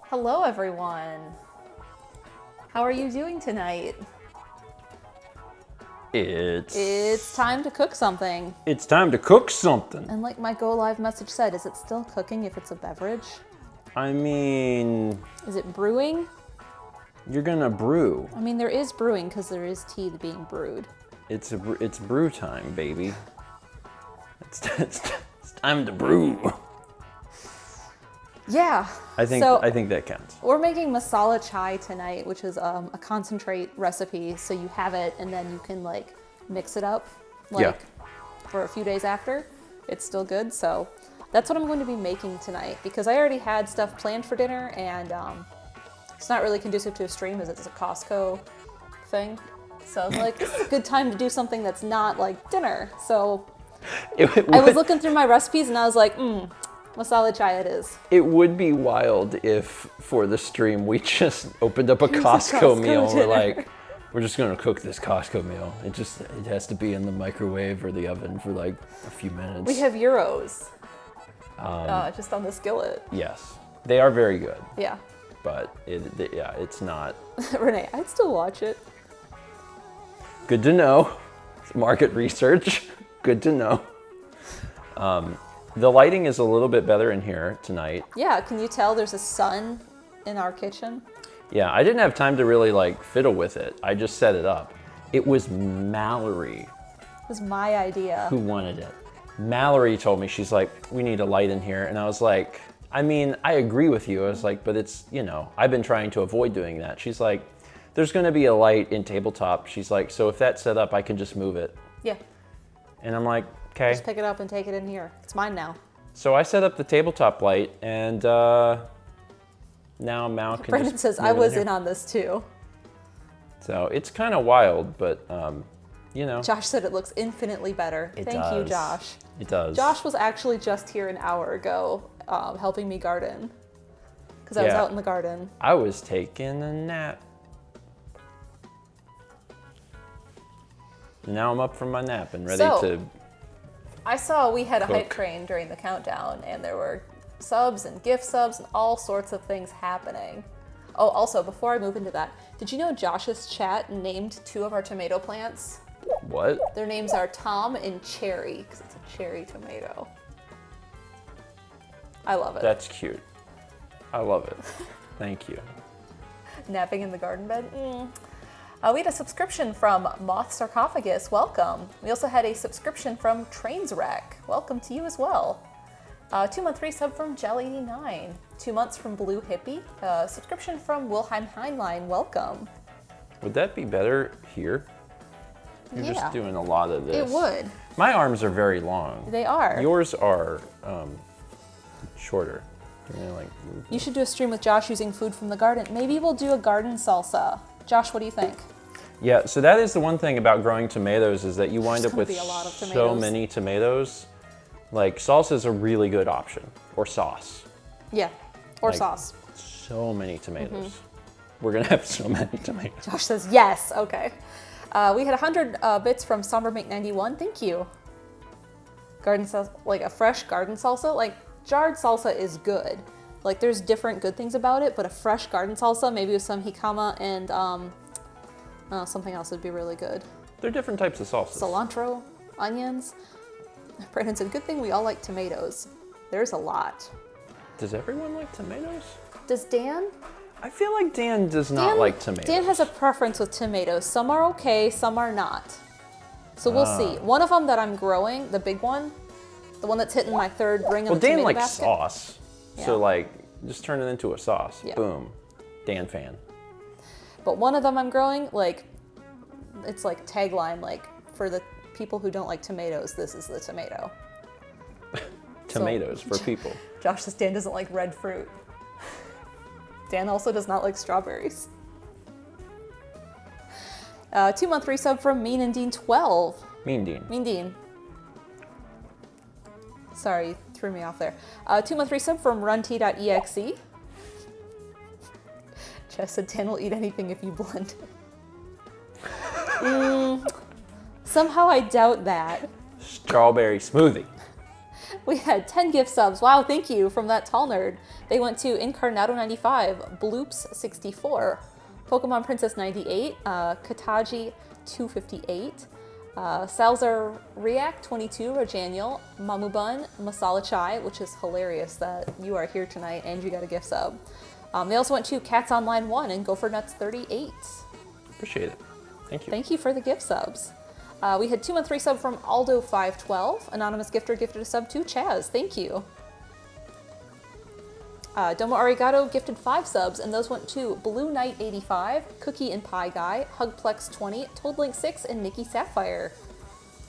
Hello, everyone. How are you doing tonight? It's time to cook something. It's time to cook something. And like my go live message said, is it still cooking if it's a beverage? I mean, Is it brewing? you're gonna brew. I mean, there is brewing because there is tea being brewed. It's brew time, baby. It's time to brew. Yeah. I think that counts. We're making masala chai tonight, which is a concentrate recipe. So you have it and then you can like mix it up for a few days after. It's still good. So that's what I'm going to be making tonight because I already had stuff planned for dinner and it's not really conducive to a stream as it's a Costco thing. So I was like, this is a good time to do something that's not like dinner. So I was looking through my recipes and I was like, masala chai it is. It would be wild if for the stream we just opened up a Costco meal. Dinner. We're just gonna cook this Costco meal. It has to be in the microwave or the oven for like a few minutes. We have gyros just on the skillet. Yes, they are very good. Yeah. But it's not. Renee, I'd still watch it. Good to know. Market research. Good to know. The lighting is a little bit better in here tonight. Yeah, can you tell there's a sun in our kitchen? Yeah, I didn't have time to really like fiddle with it. I just set it up. It was Mallory It was my idea. who wanted it. Mallory told me, she's like, we need a light in here. And I was like, I mean, I agree with you. I was like, but it's, I've been trying to avoid doing that. She's like, there's gonna be a light in tabletop. She's like, so if that's set up, I can just move it. Yeah, And I'm like, okay. just pick it up and take it in here. It's mine now. So I set up the tabletop light and now Mal can Brandon just says, move I it in was here. in on this too. So it's kind of wild, but Josh said it looks infinitely better. It Thank you, does. Josh. It does. Josh was actually just here an hour ago helping me garden because I was Yeah. out in the garden. I was taking a nap. Now I'm up from my nap and ready to. I saw we had a hype cook. train during the countdown and there were subs and gift subs and all sorts of things happening. Oh, also, before I move into that, did you know Josh's chat named 2 of our tomato plants? What? Their names are Tom and Cherry, because it's a cherry tomato. I love it. That's cute. I love it. Thank you. Napping in the garden bed? We had a subscription from Moth Sarcophagus. Welcome. We also had a subscription from Trainswreck. Welcome to you as well. 2-month resub from Gel89. 2 months from Blue Hippie. Subscription from Wilhelm Heinlein. Welcome. Would that be better here? You're Yeah. just doing a lot of this. It would. My arms are very long. They are. Yours are shorter. You should do a stream with Josh using food from the garden. Maybe we'll do a garden salsa. Josh, what do you think? Yeah, so that is the one thing about growing tomatoes is that you wind There's up with gonna be a lot of so tomatoes. many tomatoes. Like salsa is a really good option, or sauce. Yeah. Or Like- sauce. So many tomatoes. Mm-hmm. We're gonna have so many tomatoes. Josh says yes. Okay. We had 100 bits from SomberMake91. Thank you. Garden salsa, like a fresh garden salsa. Like jarred salsa is good. Like there's different good things about it, but a fresh garden salsa, maybe with some jicama and something else would be really good. They're different types of salsas. Cilantro, onions. Brandon said, good thing we all like tomatoes. There's a lot. Does everyone like tomatoes? Does Dan? I feel like Dan does not like tomatoes. Dan has a preference with tomatoes. Some are okay, some are not. So we'll see. One of them that I'm growing, the big one, the one that's hitting my 3rd ring of the Dan tomato likes basket. sauce. Yeah. So like, just turn it into a sauce. Yeah. Boom. Dan fan. But one of them I'm growing, like, it's like tagline, like, for the people who don't like tomatoes, this is the tomato. Tomatoes for people. Josh says Dan doesn't like red fruit. Dan also does not like strawberries. 2-month resub from Mean and Dean 12. Mean Dean. Mean Dean. Sorry, threw me off there. 2-month resub from runt.exe. Jess said Dan will eat anything if you blend it. Somehow I doubt that. Strawberry smoothie. We had 10 gift subs. Wow, thank you from that tall nerd. They went to Incarnato95, Bloops64, Pokemon Princess 98, Kataji 258, Salzar React 22, Rajaniel, Mamubun, Masala Chai, which is hilarious that you are here tonight and you got a gift sub. They also went to Cats Online 1 and Gopher Nuts 38. Appreciate it. Thank you. Thank you for the gift subs. We had 2-month resub from Aldo512. Anonymous gifter gifted a sub to Chaz. Thank you. Domo Arigato gifted 5 subs, and those went to Blue Knight 85, Cookie and Pie Guy, Hugplex 20, Toadlink 6, and Nikki Sapphire.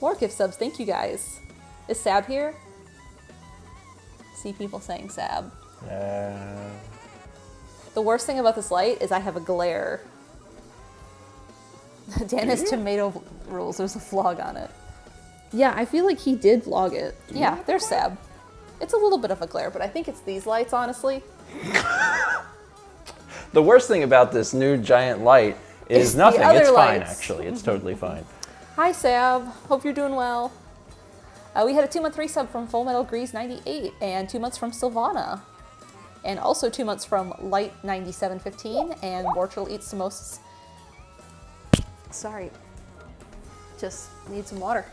More gift subs. Thank you guys. Is Sab here? See people saying Sab. The worst thing about this light is I have a glare. Dan has tomato rules. There's a vlog on it. Yeah, I feel like he did vlog it. Yeah, there's Sab. It's a little bit of a glare, but I think it's these lights, honestly. The worst thing about this new giant light is nothing. It's fine, actually. It's totally fine. Hi, Sab. Hope you're doing well. We had a 2-month resub from Full Metal Grease 98 and 2 months from Sylvana. And also 2 months from Light 9715 and Borchel Eats Samosas. Sorry. Just need some water.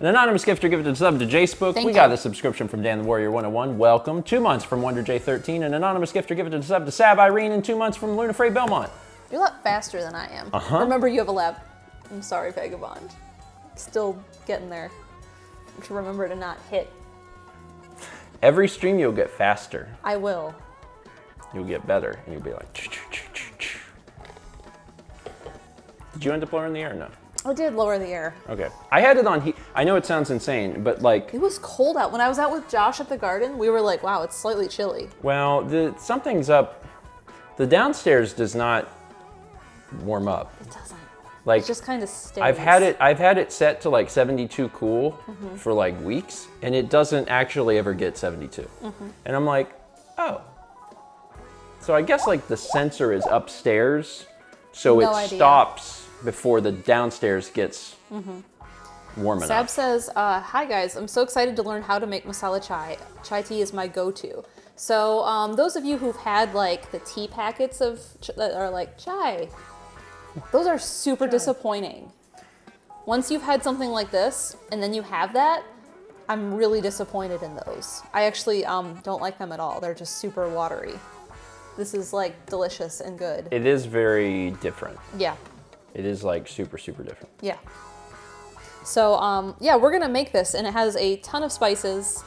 An anonymous gifter gifted a sub to J-Spook. We got a subscription from Dan the Warrior 101. Welcome. 2 months from Wonder J13. An anonymous gifter gifted a sub to Sab Irene and 2 months from Luna Frey Belmont. You're a lot faster than I am. Remember, you have a lab. I'm sorry, Vagabond. Still getting there. To remember to not hit. Every stream you'll get faster. I will. You'll get better, and you'll be like... Ch-ch-ch-ch-ch. Did you end up lowering the air or no? I did lower the air. Okay. I had it on heat. I know it sounds insane, but like... It was cold out. When I was out with Josh at the garden, we were like, wow, it's slightly chilly. Well, something's up. The downstairs does not warm up. It doesn't. Like, it just kind of stays. I've had it set to like 72 cool for like weeks, and it doesn't actually ever get 72. And I'm like, oh. So I guess like the sensor is upstairs, so it stops before the downstairs gets warm enough. Sab says, hi guys, I'm so excited to learn how to make masala chai. Chai tea is my go-to. So those of you who've had like the tea packets that are like chai, those are super disappointing. Once you've had something like this and then you have that, I'm really disappointed in those. I actually don't like them at all. They're just super watery. This is like delicious and good. It is very different. Yeah. It is like super, super different. Yeah. So yeah, we're gonna make this, and it has a ton of spices.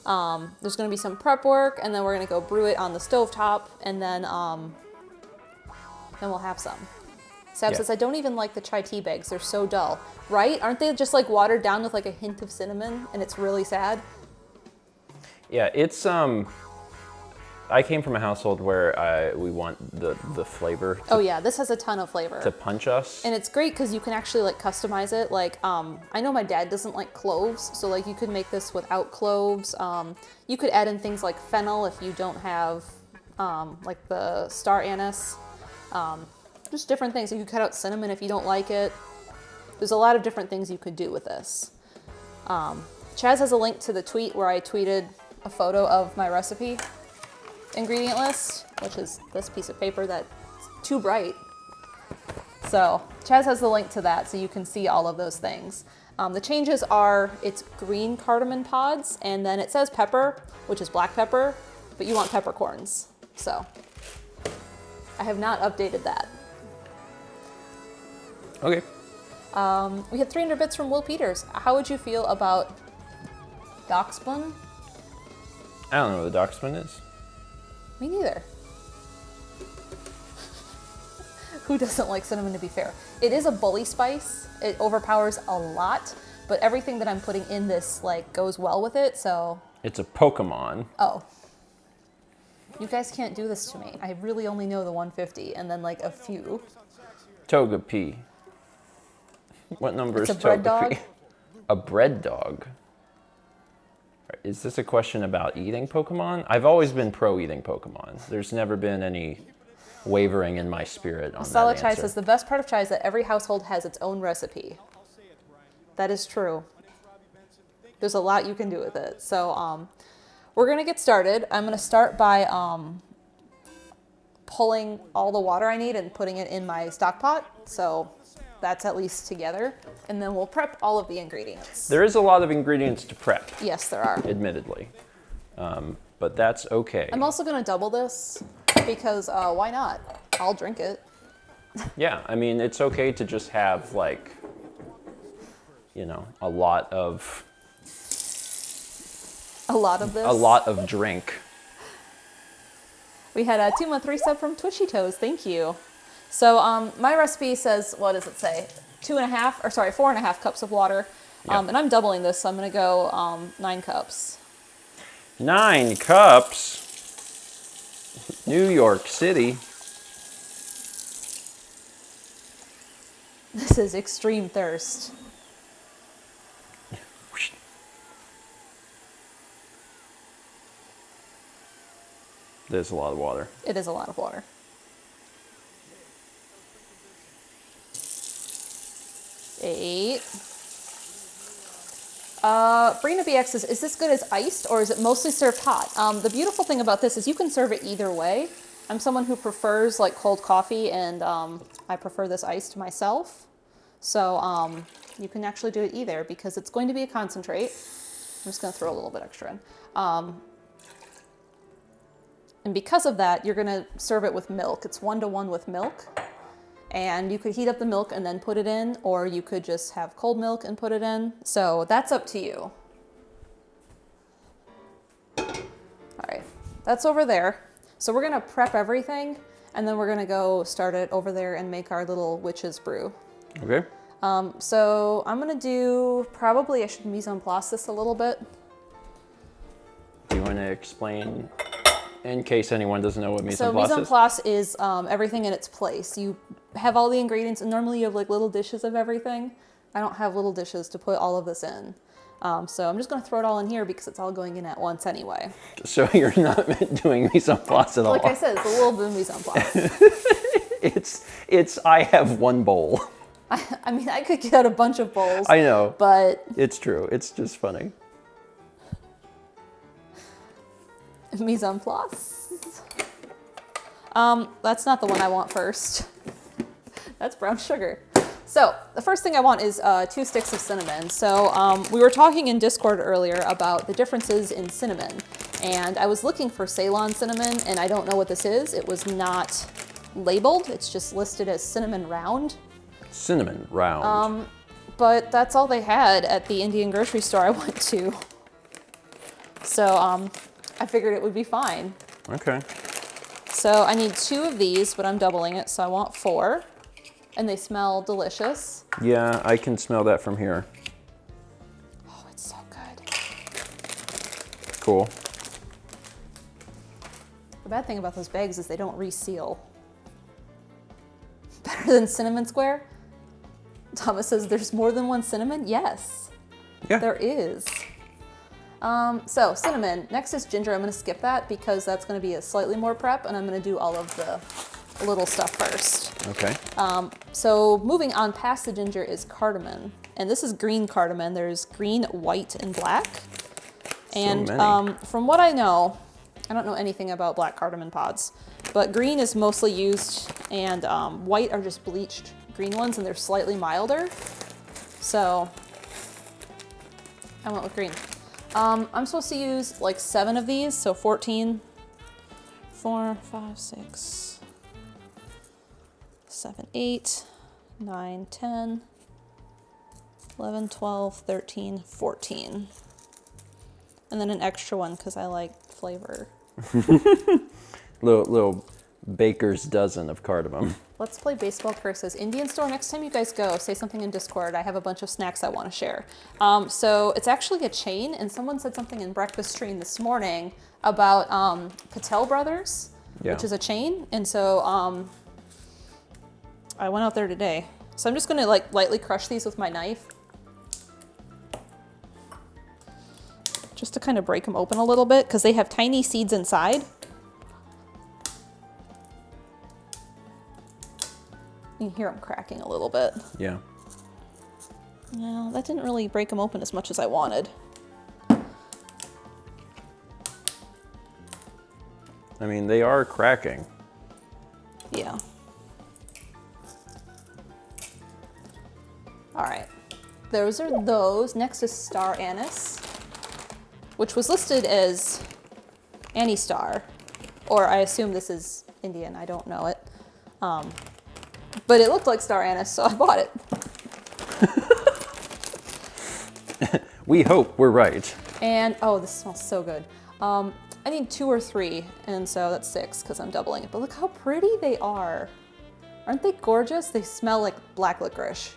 There's gonna be some prep work, and then we're gonna go brew it on the stovetop, and then we'll have some. Sab says, I don't even like the chai tea bags. They're so dull. Right? Aren't they just like watered down with like a hint of cinnamon, and it's really sad? Yeah, it's I came from a household where we want the flavor. Oh yeah, this has a ton of flavor. To punch us. And it's great because you can actually like customize it. Like, I know my dad doesn't like cloves, so like you could make this without cloves. You could add in things like fennel if you don't have like the star anise. Just different things. You could cut out cinnamon if you don't like it. There's a lot of different things you could do with this. Chaz has a link to the tweet where I tweeted a photo of my recipe ingredient list, which is this piece of paper that's too bright. So Chaz has the link to that so you can see all of those things. The changes are it's green cardamom pods, and then it says pepper, which is black pepper, but you want peppercorns. So I have not updated that. Okay. We had 300 bits from Will Peters. How would you feel about Doxbun? I don't know what the Doxbun is. Me neither. Who doesn't like cinnamon, to be fair? It is a bully spice. It overpowers a lot, but everything that I'm putting in this like goes well with it, so. It's a Pokemon. Oh. You guys can't do this to me. I really only know the 150 and then like a few. Togepi. What number is Togepi? It's a bread dog? A bread dog? Is this a question about eating Pokemon? I've always been pro eating Pokemon. There's never been any wavering in my spirit on Masala that chai answer. says the best part of chai is that every household has its own recipe. That is true. There's a lot you can do with it. So we're gonna get started. I'm gonna start by pulling all the water I need and putting it in my stock pot. So that's at least together. And then we'll prep all of the ingredients. There is a lot of ingredients to prep. Yes, there are. Admittedly. But that's okay. I'm also gonna double this because why not? I'll drink it. Yeah, I mean, it's okay to just have like, you know, a lot of this. A lot of drink. We had a 2-month resub from Twishy Toes. Thank you. So my recipe says, what does it say? 4.5 cups of water. Yep. And I'm doubling this, so I'm gonna go 9 cups. 9 cups? New York City. This is extreme thirst. There's a lot of water. It is a lot of water. Eight. Brina BX is this good as iced or is it mostly served hot? The beautiful thing about this is you can serve it either way. I'm someone who prefers like cold coffee and I prefer this iced myself. So you can actually do it either because it's going to be a concentrate. I'm just gonna throw a little bit extra in. And because of that, you're gonna serve it with milk. It's 1-to-1 with milk. And you could heat up the milk and then put it in, or you could just have cold milk and put it in. So that's up to you. All right, that's over there. So we're gonna prep everything and then we're gonna go start it over there and make our little witch's brew. Okay. So I'm gonna do, probably I should mise en place this a little bit. Do you wanna explain, in case anyone doesn't know what mise en place is? So mise en place is everything in its place. You have all the ingredients, and normally you have like little dishes of everything. I don't have little dishes to put all of this in. So I'm just gonna throw it all in here because it's all going in at once anyway. So you're not doing mise en place at all? Like I said, it's a little bit of mise en place. it's I have one bowl. I mean, I could get a bunch of bowls. I know. But it's true, it's just funny. Mise en place. That's not the one I want first. That's brown sugar. So the first thing I want is 2 sticks of cinnamon. So we were talking in Discord earlier about the differences in cinnamon. And I was looking for Ceylon cinnamon, and I don't know what this is. It was not labeled. It's just listed as cinnamon round. Cinnamon round. But that's all they had at the Indian grocery store I went to. So I figured it would be fine. Okay. So I need 2 of these, but I'm doubling it, so I want 4. And they smell delicious. Yeah, I can smell that from here. Oh, it's so good. Cool. The bad thing about those bags is they don't reseal. Better than cinnamon square? Thomas says there's more than one cinnamon? Yes. Yeah. There is. So cinnamon. Next is ginger. I'm gonna skip that because that's gonna be a slightly more prep, and I'm gonna do all of the little stuff first. Okay. So moving on past the ginger is cardamom. And this is green cardamom. There's green, white, and black. And from what I know, I don't know anything about black cardamom pods, but green is mostly used, and white are just bleached green ones, and they're slightly milder. So I went with green. I'm supposed to use like 7 of these, so 14, 4, 5, 6, 7, 8, 9, 10, 11, 12, 13, 14. And then an extra one because I like flavor. little baker's dozen of cardamom. Let's play baseball curses. Indian store, next time you guys go, say something in Discord. I have a bunch of snacks I want to share. So it's actually a chain, and someone said something in breakfast stream this morning about Patel Brothers, which is a chain. And so I went out there today. So I'm just gonna like lightly crush these with my knife. Just to kind of break them open a little bit because they have tiny seeds inside. You can hear them cracking a little bit. Yeah. No, that didn't really break them open as much as I wanted. I mean, they are cracking. Yeah. All right. Those are those. Next is star anise, which was listed as anise star, or I assume this is Indian. I don't know it. But it looked like star anise, so I bought it. We hope we're right. And, oh, this smells so good. I need 2 or 3, and so that's 6 because I'm doubling it. But look how pretty they are. Aren't they gorgeous? They smell like black licorice.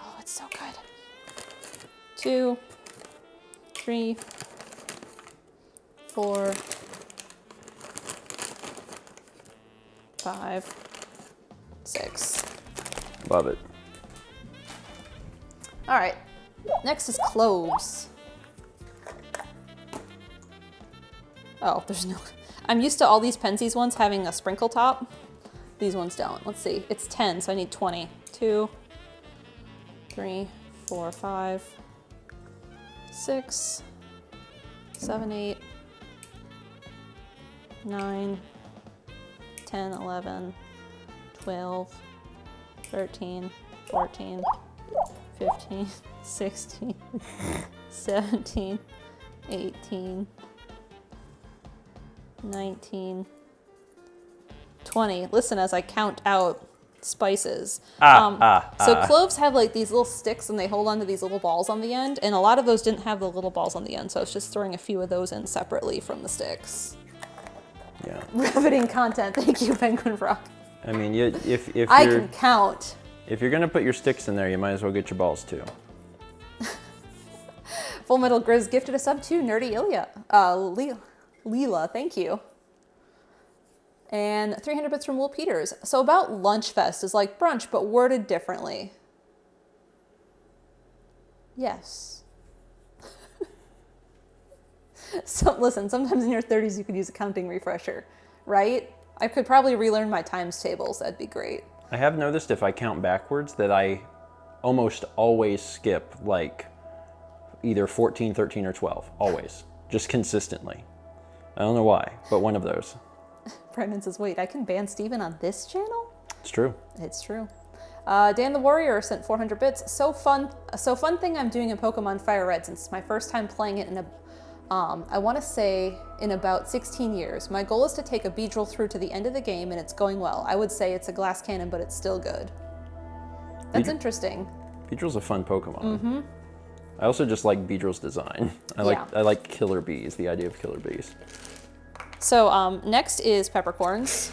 Oh, it's so good. 2, 3, 4, 5, 6. Love it. All right, next is cloves. Oh, there's no, I'm used to all these Pensies ones having a sprinkle top. These ones don't. Let's see, it's 10, so I need 20. 2, 3, 4, 5, 6, 7, 8, 9, 10, 11, 12, 13, 14, 15, 16, 17, 18, 19, 20. Listen as I count out spices. So cloves have like these little sticks and they hold onto these little balls on the end, and a lot of those didn't have the little balls on the end, so I was just throwing a few of those in separately from the sticks. Yeah. Riveting content. Thank you, Penguin Rock. I mean, if I you're, can count. if you're gonna put your sticks in there, you might as well get your balls too. Full Metal Grizz gifted a sub to Nerdy Ilya. Leela, thank you. And 300 bits from Will Peters. So about Lunch Fest is like brunch, but worded differently. Yes. So listen, sometimes in your 30s you could use a counting refresher, right? I could probably relearn my times tables. That'd be great. I have noticed if I count backwards that I almost always skip like either 14, 13, or 12. Always. Just consistently. I don't know why, but one of those. Brendan says, wait, I can ban Steven on this channel? It's true. It's true. Dan the Warrior sent 400 bits. So fun thing I'm doing in Pokemon Fire Red since it's my first time playing it in I want to say in about 16 years. My goal is to take a Beedrill through to the end of the game, and it's going well. I would say it's a glass cannon, but it's still good. That's interesting. Beedrill's a fun Pokemon. Mm-hmm. I also just like Beedrill's design. I like killer bees, the idea of killer bees. So next is peppercorns.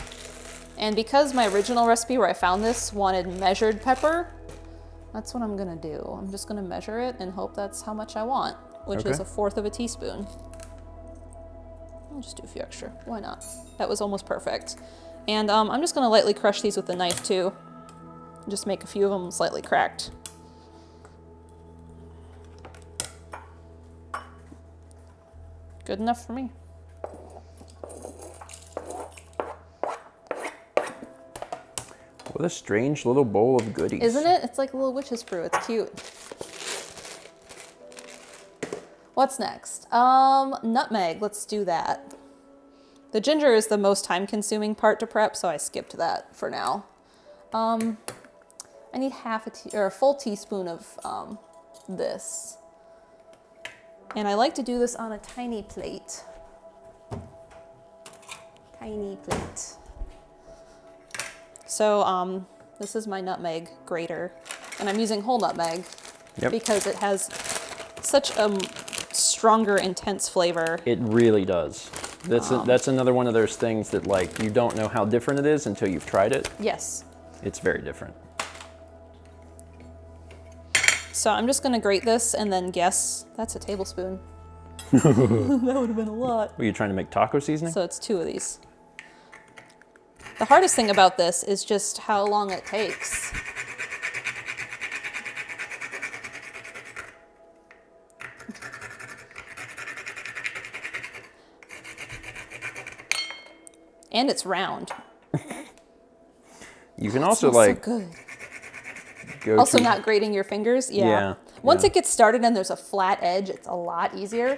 And because my original recipe where I found this wanted measured pepper, that's what I'm gonna do. I'm just gonna measure it and hope that's how much I want, which is 1/4 of a teaspoon. I'll just do a few extra, why not? That was almost perfect. And I'm just gonna lightly crush these with a knife too. Just make a few of them slightly cracked. Good enough for me. What a strange little bowl of goodies. Isn't it? It's like a little witch's brew. It's cute. What's next? Nutmeg. Let's do that. The ginger is the most time-consuming part to prep, so I skipped that for now. I need a full teaspoon of this. And I like to do this on a tiny plate. Tiny plate. So this is my nutmeg grater, and I'm using whole nutmeg because it has such a stronger, intense flavor. It really does. That's another one of those things that like you don't know how different it is until you've tried it. Yes. It's very different. So I'm just gonna grate this and then guess that's a tablespoon. That would have been a lot. Were you trying to make taco seasoning? So it's 2 of these. The hardest thing about this is just how long it takes. And it's round. You can also like so good. Also not grating your fingers. Once it gets started and there's a flat edge, it's a lot easier.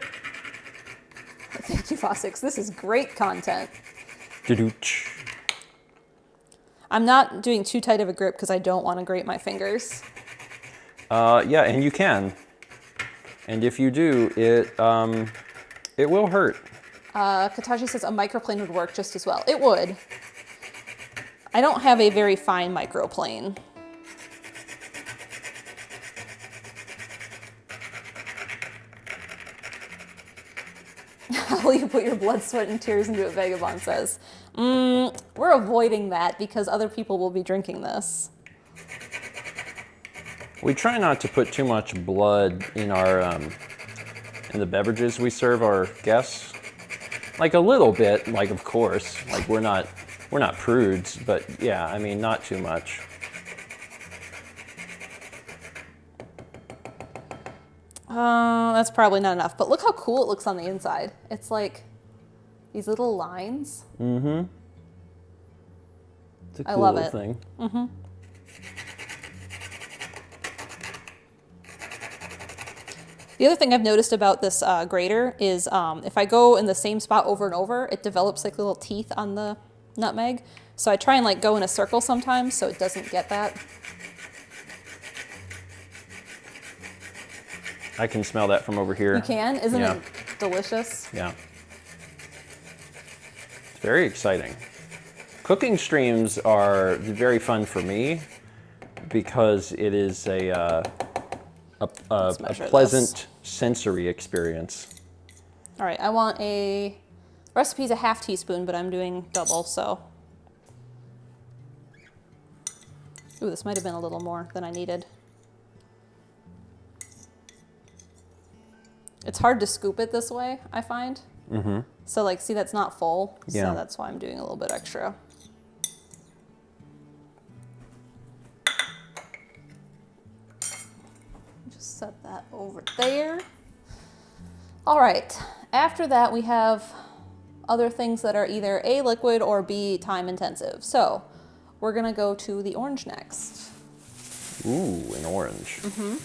Thank you Faucets. This is great content. Doo-doo-ch. I'm not doing too tight of a grip because I don't want to grate my fingers. Yeah, and you can. And if you do, it will hurt. Kataji says a microplane would work just as well. It would. I don't have a very fine microplane. How will you put your blood, sweat, and tears into it, Vagabond says. We're avoiding that because other people will be drinking this. We try not to put too much blood in our in the beverages we serve our guests. Like a little bit, like of course, like we're not prudes, but yeah, I mean not too much. That's probably not enough, but look how cool it looks on the inside. It's like these little lines. Mm-hmm. It's a cool I love little it. thing. Mm-hmm. The other thing I've noticed about this grater is if I go in the same spot over and over, it develops like little teeth on the nutmeg. So I try and like go in a circle sometimes so it doesn't get that. I can smell that from over here. You can? Isn't Yeah. it delicious? Yeah. It's very exciting. Cooking streams are very fun for me because it is a pleasant sensory experience. All right, I want recipe's a half teaspoon, but I'm doing double, so. Ooh, this might have been a little more than I needed. It's hard to scoop it this way, I find. Mm-hmm. So like, see, that's not full. Yeah. So that's why I'm doing a little bit extra. Just set that over there. All right, after that we have other things that are either A, liquid, or B, time intensive. So we're gonna go to the orange next. Ooh, an orange. Mm-hmm.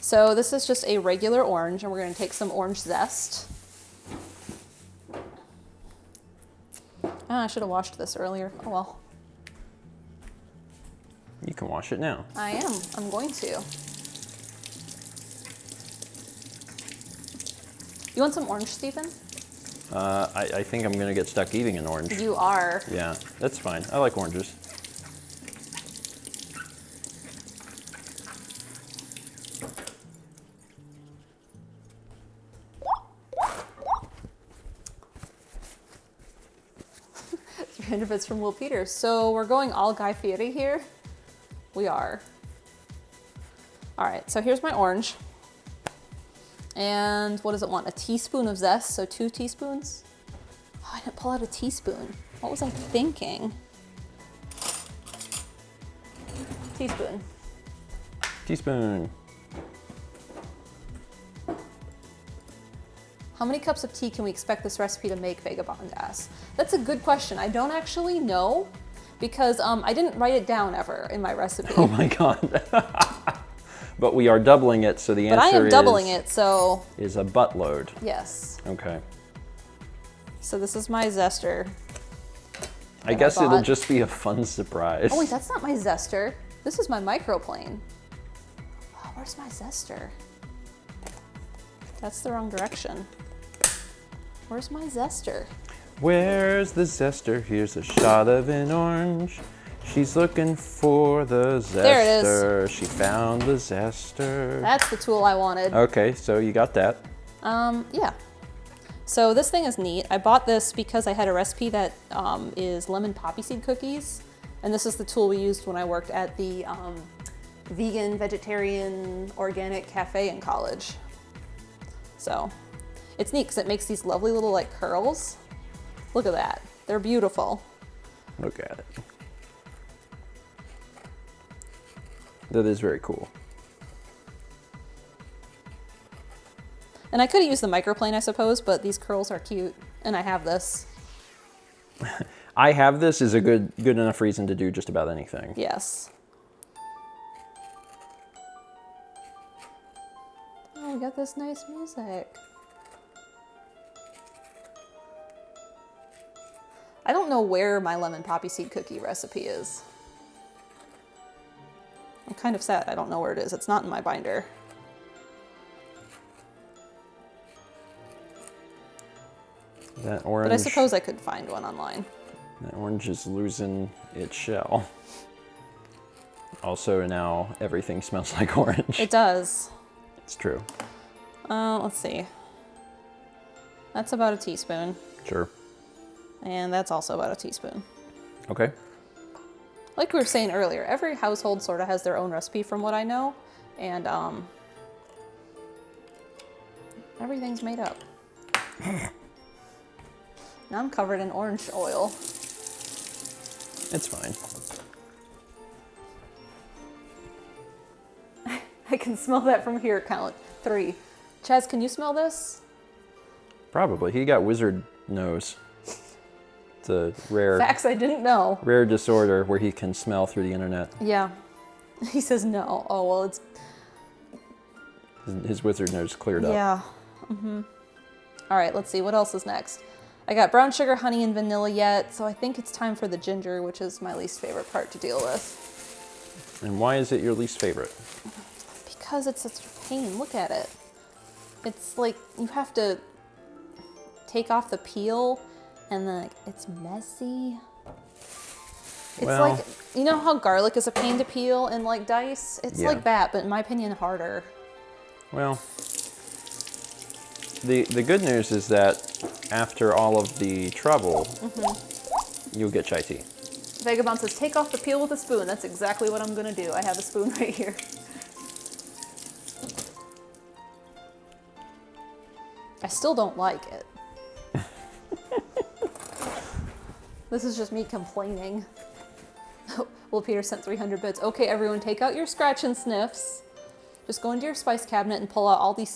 So this is just a regular orange, and we're gonna take some orange zest. Ah, I should have washed this earlier. Oh well. You can wash it now. I am. I'm going to. You want some orange, Stephen? I think I'm gonna get stuck eating an orange. You are. Yeah, that's fine. I like oranges. Benefits from Will Peters. So we're going all Guy Fieri here. We are. All right, so here's my orange. And what does it want? A teaspoon of zest, so 2 teaspoons. Oh, I didn't pull out a teaspoon. What was I thinking? Teaspoon. Teaspoon. How many cups of tea can we expect this recipe to make, Vagabond asks? That's a good question. I don't actually know because I didn't write it down ever in my recipe. Oh my God. But we are doubling it, so the answer but I am doubling it, so. Is a buttload. Yes. Okay. So this is my zester. I guess it'll just be a fun surprise. Oh wait, that's not my zester. This is my microplane. Oh, where's my zester? That's the wrong direction. Where's my zester? Where's the zester? Here's a shot of an orange. She's looking for the zester. There it is. She found the zester. That's the tool I wanted. Okay, so you got that. Yeah. So this thing is neat. I bought this because I had a recipe that is lemon poppy seed cookies. And this is the tool we used when I worked at the vegan, vegetarian, organic cafe in college. So it's neat because it makes these lovely little like curls. Look at that. They're beautiful. Look at it. That is very cool. And I could have used the microplane, I suppose, but these curls are cute. And I have this. I have this is a good enough reason to do just about anything. Yes. Oh, we got got this nice music. I don't know where my lemon poppy seed cookie recipe is. I'm kind of sad I don't know where it is. It's not in my binder. That orange. But I suppose I could find one online. That orange is losing its shell. Also, now everything smells like orange. It does. It's true. Let's see. That's about a teaspoon. Sure. And that's also about a teaspoon. Okay. Like we were saying earlier, every household sort of has their own recipe from what I know. And everything's made up. Now I'm covered in orange oil. It's fine. I can smell that from here. Count 3. Chaz, can you smell this? Probably. He got wizard nose. It's a rare Facts I didn't know. rare disorder where he can smell through the internet. Yeah. He says no. Oh, well, it's... His wizard nose cleared up. Yeah. Mm-hmm. All right, let's see. What else is next? I got brown sugar, honey, and vanilla yet, so I think it's time for the ginger, which is my least favorite part to deal with. And why is it your least favorite? Because it's such a pain. Look at it. It's like you have to take off the peel, and then like, it's messy. It's Well, like, you know how garlic is a pain to peel and like dice? It's Yeah. like that, but in my opinion, harder. Well, the good news is that after all of the trouble, you'll get chai tea. Vagabond says, take off the peel with a spoon. That's exactly what I'm gonna do. I have a spoon right here. I still don't like it. This is just me complaining. Will Peter sent 300 bits. Okay, everyone, take out your scratch and sniffs. Just go into your spice cabinet and pull out all these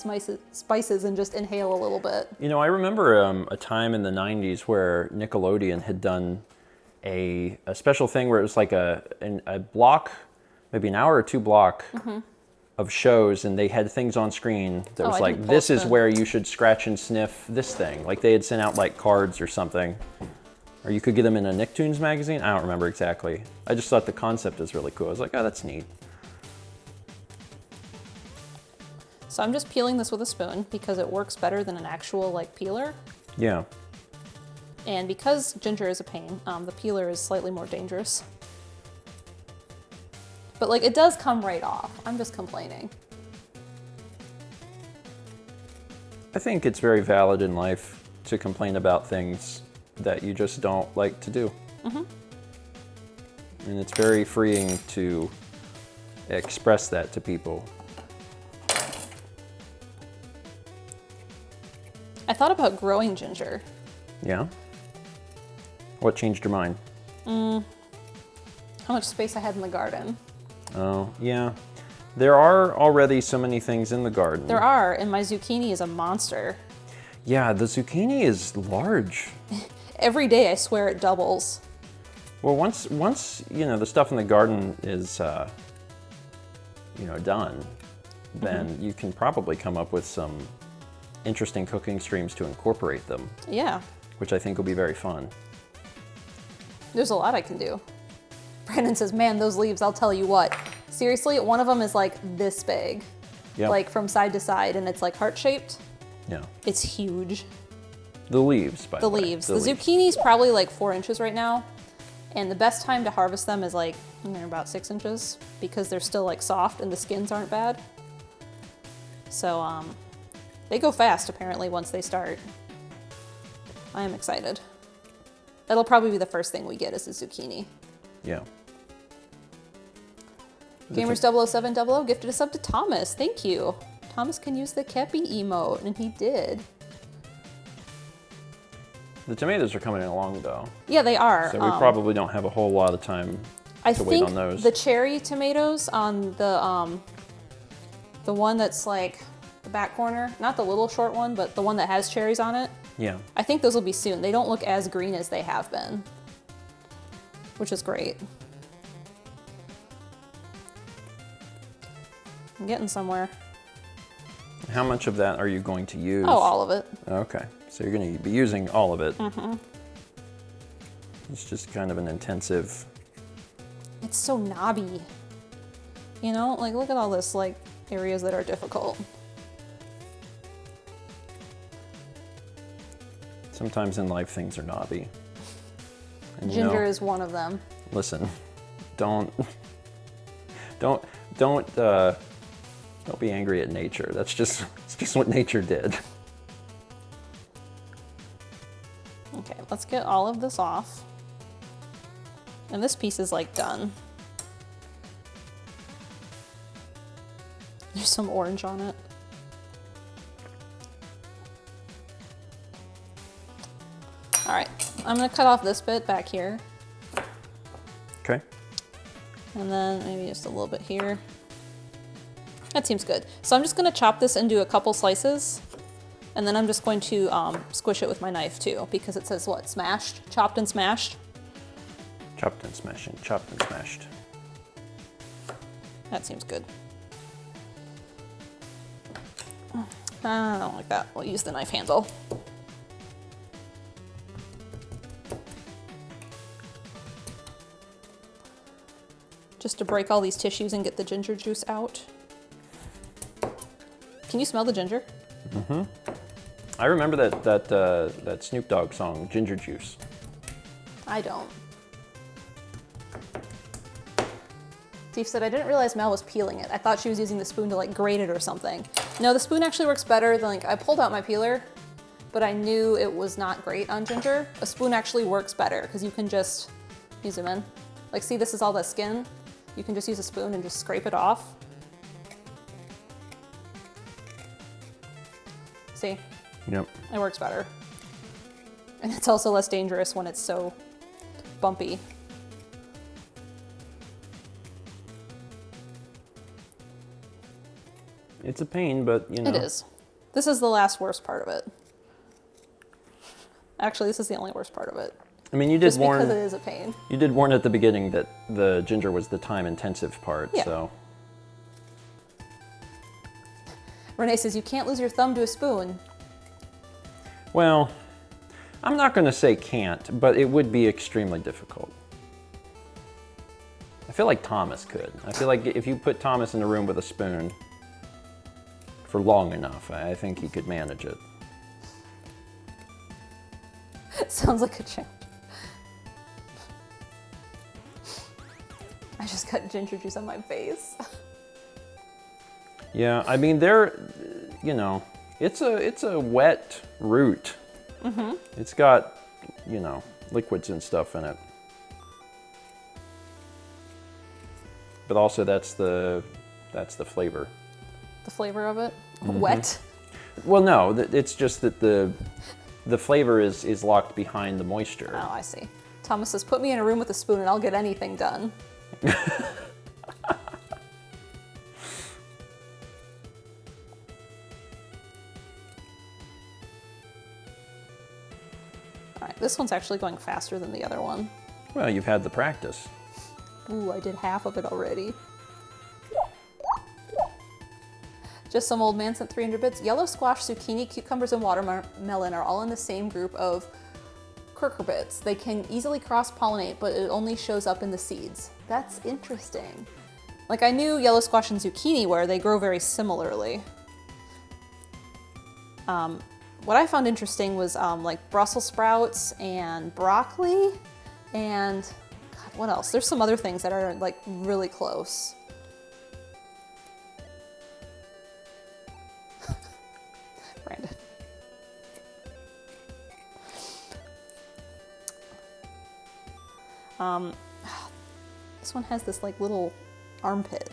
spices and just inhale a little bit. You know, I remember a time in the 90s where Nickelodeon had done a special thing where it was like a block, maybe an hour or 2 block of shows, and they had things on screen that was I like, didn't this post is them. where you should scratch and sniff this thing. Like they had sent out like cards or something. Or you could get them in a Nicktoons magazine. I don't remember exactly. I just thought the concept was really cool. I was like, oh, that's neat. So I'm just peeling this with a spoon because it works better than an actual like peeler. Yeah. And because ginger is a pain, the peeler is slightly more dangerous. But like it does come right off. I'm just complaining. I think it's very valid in life to complain about things that you just don't like to do. And it's very freeing to express that to people. I thought about growing ginger. Yeah? What changed your mind? How much space I had in the garden. Oh, yeah. There are already so many things in the garden. There are, and my zucchini is a monster. Yeah, the zucchini is large. Every day I swear it doubles. Well, once you know the stuff in the garden is done, then you can probably come up with some interesting cooking streams to incorporate them, Yeah, which I think will be very fun. there's a lot I can do. Brandon says, man, those leaves, I'll tell you what. Seriously, one of them is like this big, Yeah. like from side to side, and it's like heart-shaped. Yeah. It's huge. The leaves, by the way. The leaves. The zucchini's probably like 4 inches right now. And the best time to harvest them is like, they're about 6 inches because they're still like soft and the skins aren't bad. So they go fast apparently once they start. I am excited. That'll probably be the first thing we get is the zucchini. Yeah. Gamers00700 gifted a sub to Thomas. Thank you. Thomas can use the Kepi emote, and he did. The tomatoes are coming along though, Yeah, they are. so we probably don't have a whole lot of time I to wait think on those. the cherry tomatoes on the one that's like the back corner, not the little short one, but the one that has cherries on it. Yeah. I think those will be soon. They don't look as green as they have been, which is great. I'm getting somewhere. How much of that are you going to use? Oh, all of it. Okay, so you're going to be using all of it. Mm-hmm. It's just kind of an intensive. It's so knobby. You know, like look at all this, like areas that are difficult. Sometimes in life things are knobby. And, Ginger is one of them. Listen, don't be angry at nature. It's just what nature did. Okay, let's get all of this off. And this piece is like done. There's some orange on it. All right, I'm gonna cut off this bit back here. Okay. And then maybe just a little bit here. That seems good. So I'm just gonna chop this into a couple slices, and then I'm just going to squish it with my knife too, because it says what, smashed, chopped and smashed? Chopped and smashing, chopped and smashed. That seems good. I don't like that. We'll use the knife handle. Just to break all these tissues and get the ginger juice out. Can you smell the ginger? Mm-hmm. I remember that Snoop Dogg song, Ginger Juice. I don't. Steve said, I didn't realize Mel was peeling it. I thought she was using the spoon to like grate it or something. No, the spoon actually works better than like, I pulled out my peeler, but I knew it was not great on ginger. A spoon actually works better because you can just, you zoom in. Like see, this is all the skin. You can just use a spoon and just scrape it off. See? Yep. It works better. And it's also less dangerous when it's so bumpy. It's a pain, but you know. It is. This is the last worst part of it. Actually, this is the only worst part of it. I mean, you did warn. Because it is a pain. You did warn at the beginning that the ginger was the time-intensive part, yeah. So. Renee says, you can't lose your thumb to a spoon. Well, I'm not going to say can't, but it would be extremely difficult. I feel like Thomas could. I feel like if you put Thomas in a room with a spoon for long enough, I think he could manage it. Sounds like a change. I just got ginger juice on my face. Yeah, I mean, you know, it's a wet root. Mm-hmm. It's got, you know, liquids and stuff in it. But also that's the flavor. The flavor of it? Mm-hmm. Wet? Well, no, it's just that the flavor is locked behind the moisture. Oh, I see. Thomas says, put me in a room with a spoon and I'll get anything done. All right, this one's actually going faster than the other one. Well, you've had the practice. Ooh, I did half of it already. Just some old man sent 300 bits. Yellow squash, zucchini, cucumbers, and watermelon are all in the same group of cucurbits. They can easily cross-pollinate, but it only shows up in the seeds. That's interesting. Like I knew yellow squash and zucchini were, they grow very similarly. What I found interesting was like Brussels sprouts and broccoli and God, what else? There's some other things that are like really close. Brandon. This one has this like little armpit.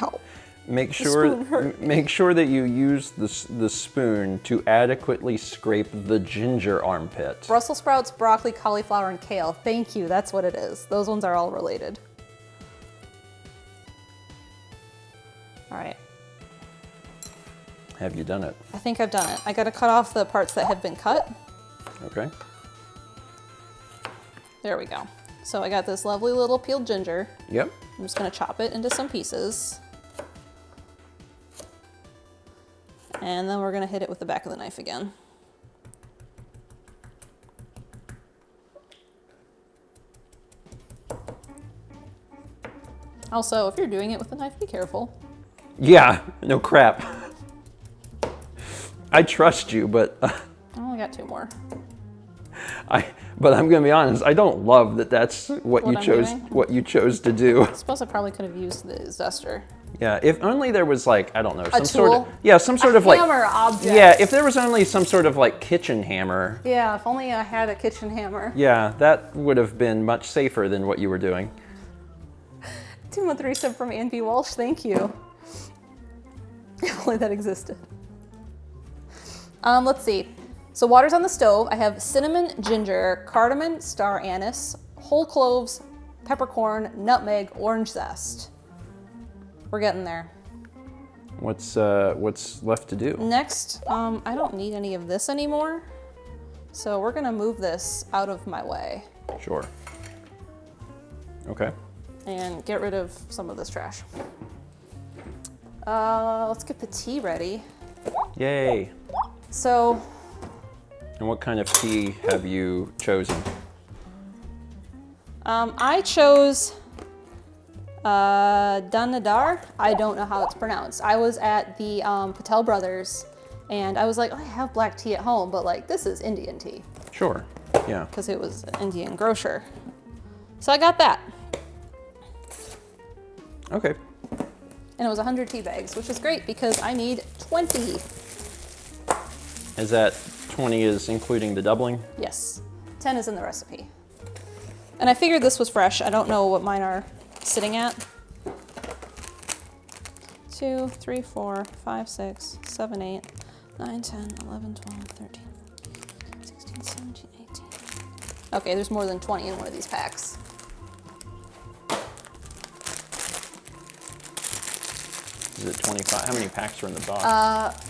Ow. Make sure that you use the spoon to adequately scrape the ginger armpit. Brussels sprouts, broccoli, cauliflower, and kale. Thank you, that's what it is. Those ones are all related. All right. Have you done it? I think I've done it. I gotta cut off the parts that have been cut. Okay. There we go. So I got this lovely little peeled ginger. Yep. I'm just gonna chop it into some pieces. And then we're gonna hit it with the back of the knife again. Also, if you're doing it with a knife, be careful. Yeah, no crap. I trust you, but I only got 2 more. But I'm gonna be honest, I don't love that that's what you chose to do. I suppose I probably could have used the zester. Yeah, if only there was like, I don't know, some sort of hammer object. Yeah, if there was only some sort of like kitchen hammer. Yeah, if only I had a kitchen hammer. Yeah, that would have been much safer than what you were doing. 213 sub from Ann B. Walsh, thank you. If only that existed. Let's see. So water's on the stove. I have cinnamon, ginger, cardamom, star anise, whole cloves, peppercorn, nutmeg, orange zest. We're getting there. What's left to do? Next, I don't need any of this anymore. So we're gonna move this out of my way. Sure. Okay. And get rid of some of this trash. Let's get the tea ready. Yay. So. And what kind of tea have you chosen? I chose Danadar. I don't know how it's pronounced. I was at the Patel Brothers and I was like, oh, I have black tea at home, but like this is Indian tea. Sure, yeah. Because it was an Indian grocer. So I got that. Okay. And it was 100 tea bags, which is great because I need 20. Is that 20 is including the doubling? Yes, 10 is in the recipe. And I figured this was fresh. I don't know what mine are sitting at. 2, 3, 4, 5, 6, 7, 8, 9, 10, 11, 12, 13, 16, 17, 18. Okay, there's more than 20 in one of these packs. Is it 25? How many packs are in the box?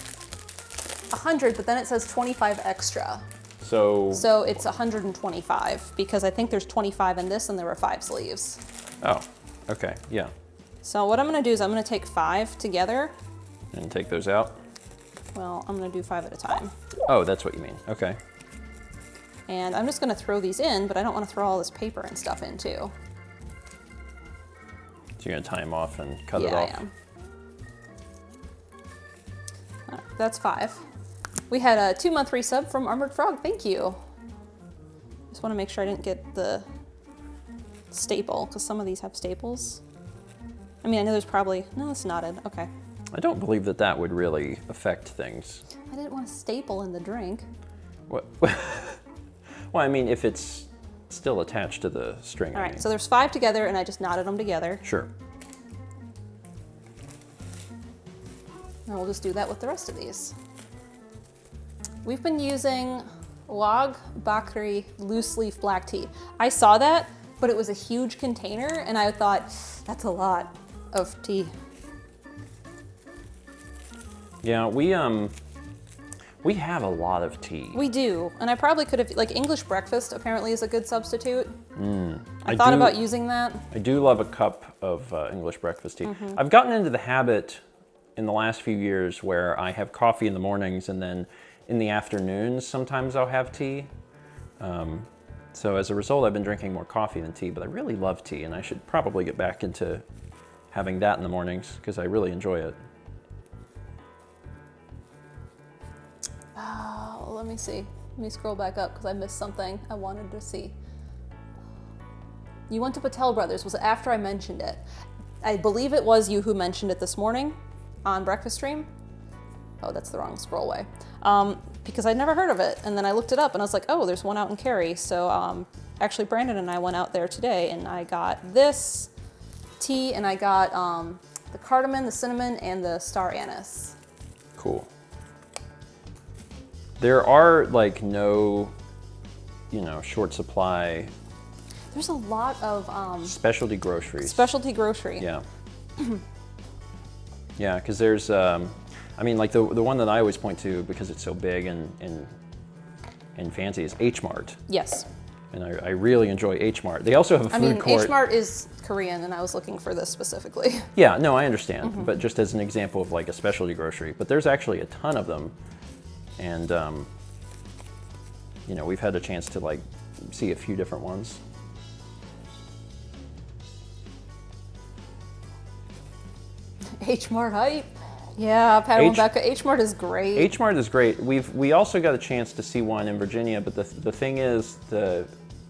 100, but then it says 25 extra. So it's 125 because I think there's 25 in this and there were 5 sleeves. Oh, okay, yeah. So what I'm gonna do is I'm gonna take 5 together. And take those out? Well, I'm gonna do 5 at a time. Oh, that's what you mean, okay. And I'm just gonna throw these in, but I don't wanna throw all this paper and stuff in too. So you're gonna tie them off and cut it off? Yeah, I am. Right, that's 5. We had a 2-month resub from Armored Frog, thank you. Just wanna make sure I didn't get the staple, because some of these have staples. I mean, I know there's probably, no, it's knotted, okay. I don't believe that that would really affect things. I didn't want a staple in the drink. What? Well, I mean, if it's still attached to the string. All right, so there's 5 together and I just knotted them together. Sure. And we'll just do that with the rest of these. We've been using Lag Bakri loose leaf black tea. I saw that, but it was a huge container and I thought, that's a lot of tea. Yeah, we have a lot of tea. We do, and I probably could have, like English breakfast apparently is a good substitute. I thought do- about using that. I do love a cup of English breakfast tea. I've gotten into the habit in the last few years where I have coffee in the mornings and then in the afternoons sometimes I'll have tea. So as a result, I've been drinking more coffee than tea, but I really love tea and I should probably get back into having that in the mornings because I really enjoy it. Oh, let me see. Let me scroll back up because I missed something I wanted to see. You went to Patel Brothers. Was it after I mentioned it? I believe it was you who mentioned it this morning on Breakfast Stream. Oh, that's the wrong scroll way. Because I'd never heard of it. And then I looked it up and I was like, oh, there's one out in Cary. So actually Brandon and I went out there today and I got this tea and I got the cardamom, the cinnamon, and the star anise. Cool. There are like no, short supply. There's a lot of Specialty groceries. specialty grocery. Yeah. Yeah, because there's, I mean, like the one that I always point to because it's so big and fancy is H Mart. Yes. And I really enjoy H Mart. They also have a food court. H Mart is Korean, and I was looking for this specifically. Yeah, no, I understand. But just as an example of like a specialty grocery. But there's actually a ton of them. And, you know, we've had a chance to like see a few different ones. H Mart hype. Yeah, Pat and Becca, H Mart is great. H Mart is great. We also got a chance to see one in Virginia, but the thing is,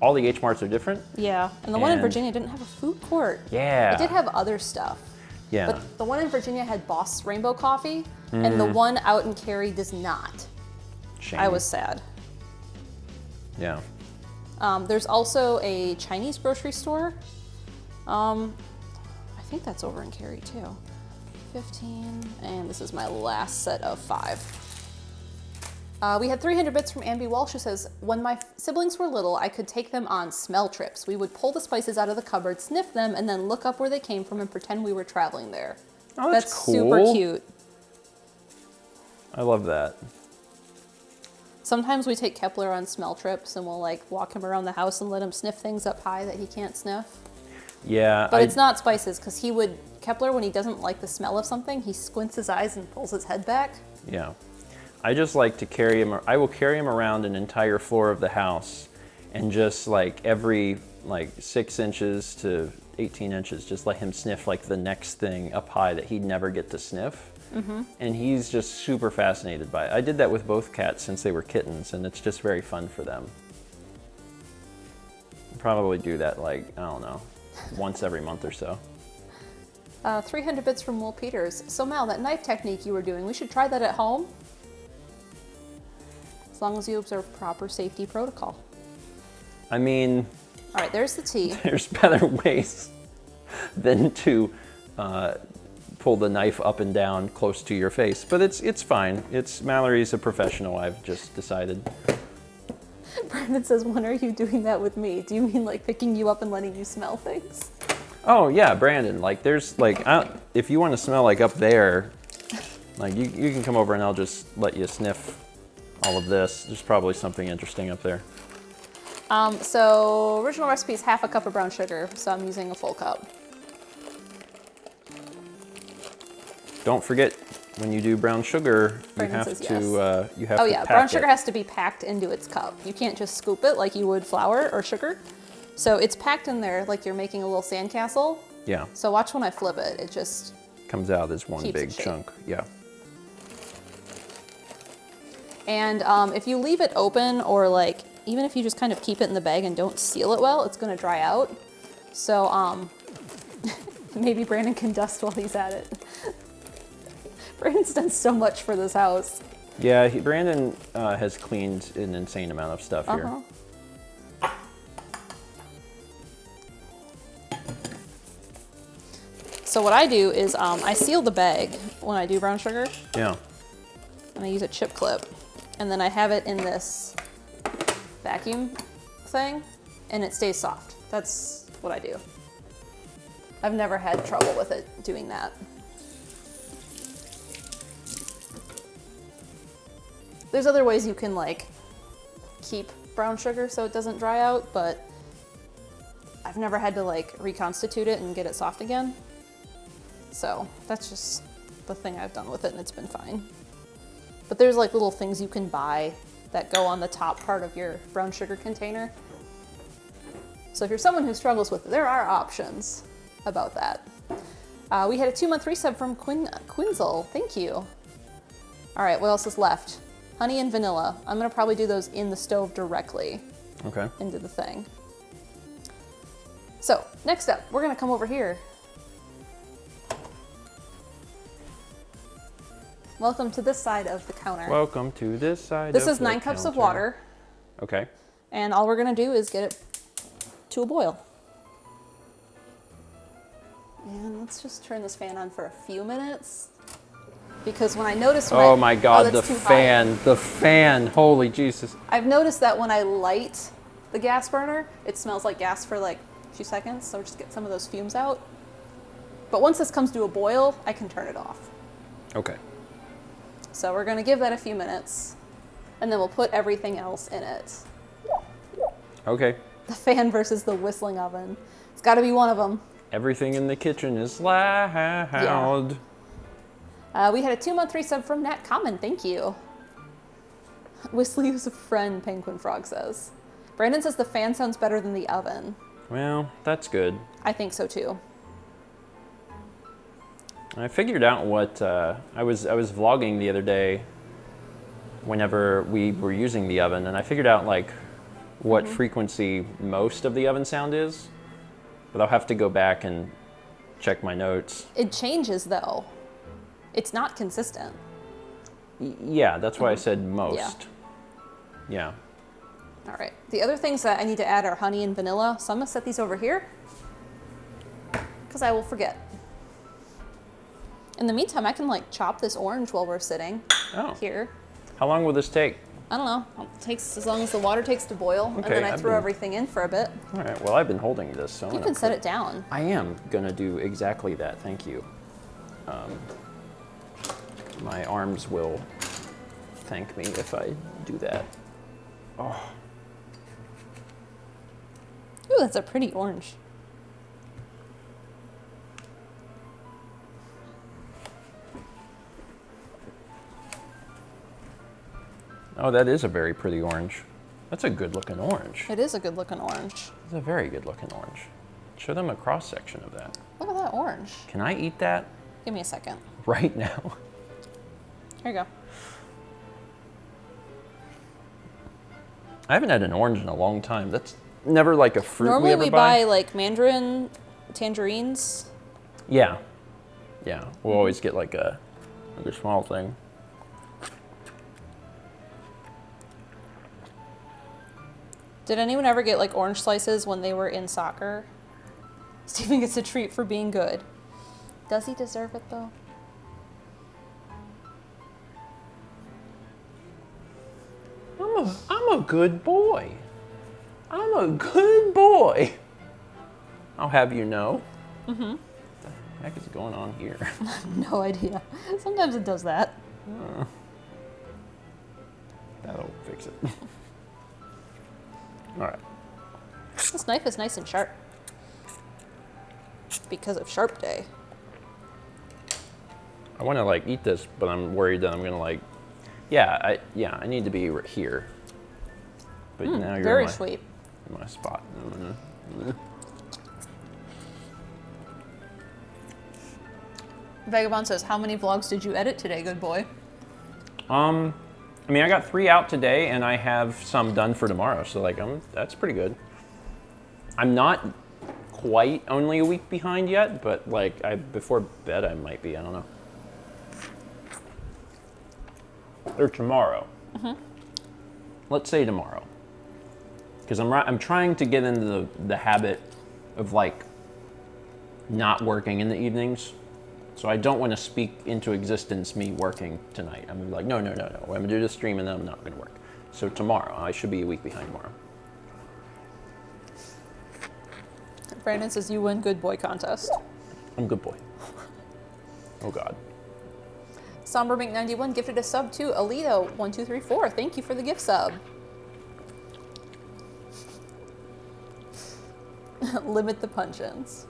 all the H Marts are different. Yeah, and the one in Virginia didn't have a food court. Yeah. It did have other stuff. Yeah. But the one in Virginia had Boss Rainbow Coffee, and the one out in Cary does not. Shame. I was sad. Yeah. There's also a Chinese grocery store. I think that's over in Cary too. 15, and this is my last set of 5. We had 300 bits from Ambi Walsh, who says, when my siblings were little, I could take them on smell trips. We would pull the spices out of the cupboard, sniff them, and then look up where they came from and pretend we were traveling there. Oh, that's cool. Super cute. I love that. Sometimes we take Kepler on smell trips, and we'll like walk him around the house and let him sniff things up high that he can't sniff. Yeah. But it's not spices, because Kepler, when he doesn't like the smell of something, he squints his eyes and pulls his head back. Yeah. I just like to carry him. I will carry him around an entire floor of the house, and just like every 6 inches to 18 inches, just let him sniff like the next thing up high that he'd never get to sniff. And he's just super fascinated by it. I did that with both cats since they were kittens, and it's just very fun for them. I'll probably do that I don't know, once every month or so. 300 bits from Will Peters. So Mal, that knife technique you were doing, we should try that at home? As long as you observe proper safety protocol. I mean... All right, there's the tea. There's better ways than to pull the knife up and down close to your face. But it's fine. Mallory's a professional, I've just decided. Brandon says, when are you doing that with me? Do you mean like picking you up and letting you smell things? Oh yeah, Brandon, if you want to smell like up there, you can come over and I'll just let you sniff all of this. There's probably something interesting up there. So original recipe is half a cup of brown sugar, so I'm using a full cup. Don't forget, when you do brown sugar, Brandon you have says to yes. Oh yeah, brown sugar has to be packed into its cup. You can't just scoop it like you would flour or sugar. So it's packed in there like you're making a little sandcastle. Yeah. So watch when I flip it, it just comes out as one big chunk. Yeah. And if you leave it open, or even if you just kind of keep it in the bag and don't seal it well, it's gonna dry out. So maybe Brandon can dust while he's at it. Brandon's done so much for this house. Yeah, Brandon has cleaned an insane amount of stuff here. So what I do is I seal the bag when I do brown sugar. Yeah. And I use a chip clip. And then I have it in this vacuum thing, and it stays soft. That's what I do. I've never had trouble with it doing that. There's other ways you can keep brown sugar so it doesn't dry out, but I've never had to reconstitute it and get it soft again. So that's just the thing I've done with it, and it's been fine. But there's little things you can buy that go on the top part of your brown sugar container. So if you're someone who struggles with it, there are options about that. We had a 2-month resub from Quinzel. Thank you. All right, what else is left? Honey and vanilla. I'm gonna probably do those in the stove directly. Okay. Into the thing. So next up, we're gonna come over here. Welcome to this side of the counter. Welcome to this side. This is 9 cups of water. Okay. And all we're gonna do is get it to a boil. And let's just turn this fan on for a few minutes. Because when I notice when oh my God, the fan, the fan, holy Jesus. I've noticed that when I light the gas burner, it smells like gas for a few seconds, so just get some of those fumes out. But once this comes to a boil, I can turn it off. Okay. So we're gonna give that a few minutes, and then we'll put everything else in it. Okay. The fan versus the whistling oven. It's got to be one of them. Everything in the kitchen is loud. Yeah. We had a 2-month resub from Nat Common. Thank you. Whistly is a friend, Penguin Frog says. Brandon says the fan sounds better than the oven. Well, that's good. I think so too. I figured out what I was vlogging the other day whenever we were using the oven, and I figured out like what frequency most of the oven sound is, but I'll have to go back and check my notes. It changes though. It's not consistent. Yeah, that's why I said most. Yeah. All right. The other things that I need to add are honey and vanilla. So I'm gonna set these over here because I will forget. In the meantime, I can like chop this orange while we're sitting here. How long will this take? I don't know. It takes as long as the water takes to boil, and then I throw everything in for a bit. All right. Well, I've been holding this, so you can set it down. I am gonna do exactly that. Thank you. My arms will thank me if I do that. Oh. Ooh, that's a pretty orange. Oh, that is a very pretty orange. That's a good looking orange. It is a good looking orange. It's a very good looking orange. Show them a cross section of that. Look at that orange. Can I eat that? Give me a second. Right now. Here you go. I haven't had an orange in a long time. That's never like a fruit Normally we buy. like mandarin, tangerines. Yeah. Yeah. We'll always get like a small thing. Did anyone ever get like orange slices when they were in soccer? Steven gets a treat for being good. Does he deserve it though? I'm a good boy. I'm a good boy. I'll have you know. What the heck is going on here? No idea. Sometimes it does that. That'll fix it. All right. This knife is nice and sharp. Because of Sharp Day. I want to like eat this, but I'm worried that I'm gonna like, I need to be here. But now you're very in sweet. my spot. Vagabond says, how many vlogs did you edit today, good boy? I mean, I got 3 out today, and I have some done for tomorrow. So like, that's pretty good. I'm not quite only a week behind yet, but like, before bed I might be. I don't know. Or tomorrow. Let's say tomorrow, because I'm trying to get into the habit of like not working in the evenings. So I don't want to speak into existence me working tonight. I'm gonna be like, no. I'm gonna do the stream and then I'm not gonna work. So tomorrow, I should be a week behind tomorrow. Brandon says, you win good boy contest. I'm a good boy. Oh God. Sombermink91 gifted a sub to Alito1234. Thank you for the gift sub. Limit the punch-ins.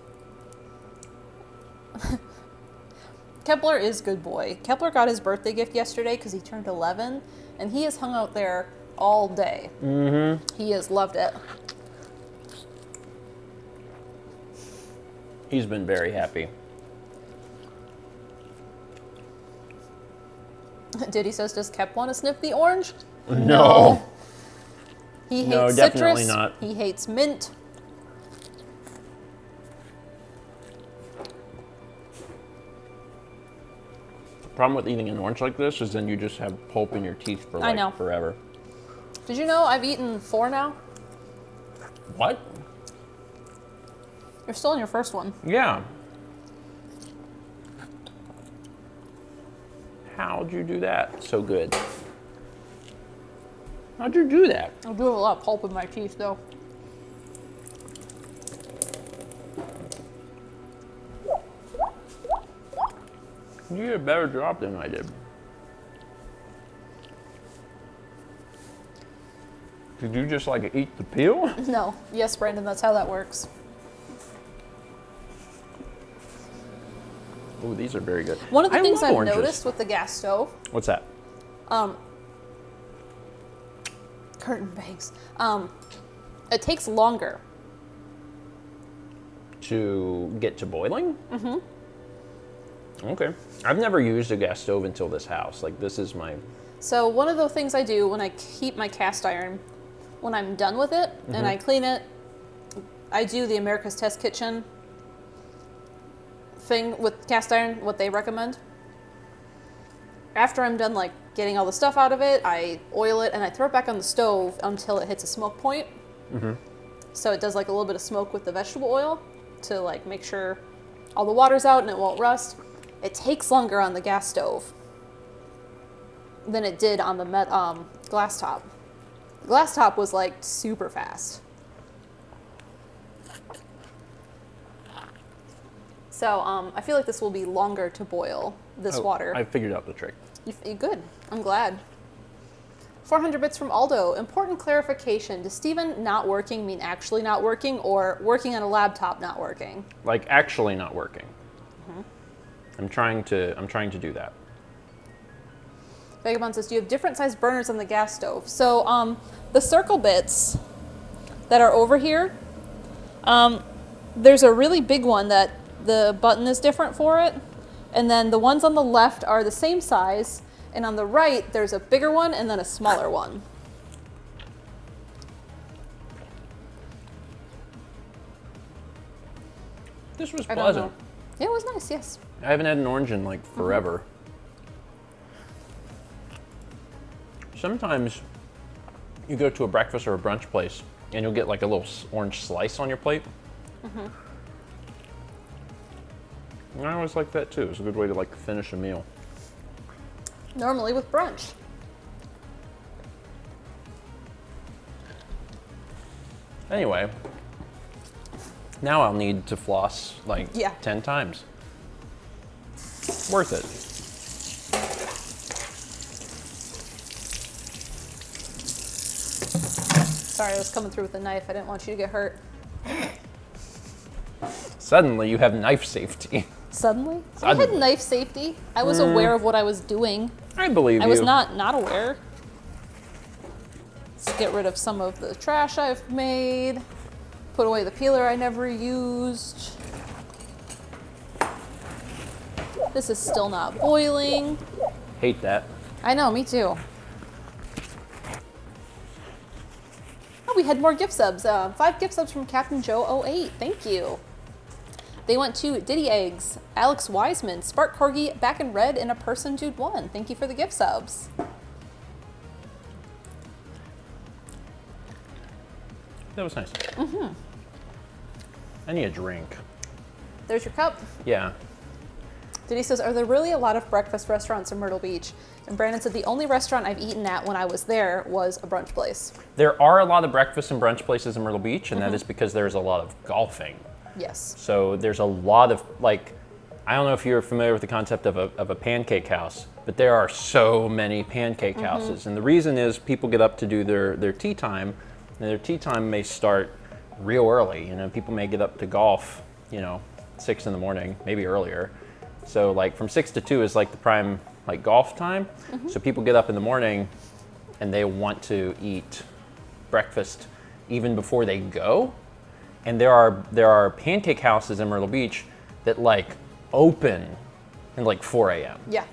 Kepler is good boy. Kepler got his birthday gift yesterday because he turned 11, and he has hung out there all day. He has loved it. He's been very happy. Diddy says, does Kep want to sniff the orange? No. He hates No, citrus. definitely not. He hates mint. The problem with eating an orange like this is then you just have pulp in your teeth for like forever. Did you know I've eaten 4 now? What? You're still in your first one. Yeah. How'd you do that so good? How'd you do that? I do have a lot of pulp in my teeth, though. You did a better job than I did. Did you just like eat the peel? No. Yes, Brandon, that's how that works. Oh, these are very good. One of the things love I've oranges. noticed with the gas stove, What's that? curtain bangs, it takes longer. To get to boiling? Mm-hmm. Okay. I've never used a gas stove until this house. Like, this is my... So one of the things I do when I keep my cast iron, when I'm done with it and I clean it, I do the America's Test Kitchen thing with cast iron, what they recommend. After I'm done like getting all the stuff out of it, I oil it and I throw it back on the stove until it hits a smoke point. So it does like a little bit of smoke with the vegetable oil to like make sure all the water's out and it won't rust. It takes longer on the gas stove than it did on the glass top. The glass top was like super fast. So I feel like this will be longer to boil, this water. I figured out the trick. You good. I'm glad. 400 bits from Aldo. Important clarification. Does Steven not working mean actually not working or working on a laptop not working? Like actually not working. I'm trying to do that. Vagabond says, do you have different sized burners on the gas stove? So the circle bits that are over here, there's a really big one that the button is different for it. And then the ones on the left are the same size. And on the right, there's a bigger one and then a smaller one. This was I don't pleasant. know. Yeah, it was nice, yes. I haven't had an orange in like forever. Sometimes you go to a breakfast or a brunch place and you'll get like a little orange slice on your plate. And I always like that too. It's a good way to like finish a meal. Normally with brunch. Anyway, now I'll need to floss like 10 times. Worth it. Sorry, I was coming through with a knife. I didn't want you to get hurt. Suddenly you have knife safety. Suddenly? I had knife safety. I was aware of what I was doing. I believe you. I was not aware. Let's get rid of some of the trash I've made. Put away the peeler I never used. This is still not boiling. Hate that. I know, me too. Oh, we had more gift subs. 5 gift subs from Captain Joe 08. Thank you. They went to Diddy Eggs, Alex Wiseman, Spark Corgi, Back in Red, and A Person Dude 1. Thank you for the gift subs. That was nice. I need a drink. There's your cup. Yeah. Diddy says, are there really a lot of breakfast restaurants in Myrtle Beach? And Brandon said, the only restaurant I've eaten at when I was there was a brunch place. There are a lot of breakfast and brunch places in Myrtle Beach, and that is because there's a lot of golfing. Yes. So there's a lot of, like, I don't know if you're familiar with the concept of a pancake house, but there are so many pancake houses. And the reason is people get up to do their tea time, and their tea time may start real early. You know, people may get up to golf, 6 in the morning, maybe earlier. So like from 6 to 2 is like the prime like golf time. So people get up in the morning and they want to eat breakfast even before they go. And there are pancake houses in Myrtle Beach that like open at like 4 a.m. Yeah.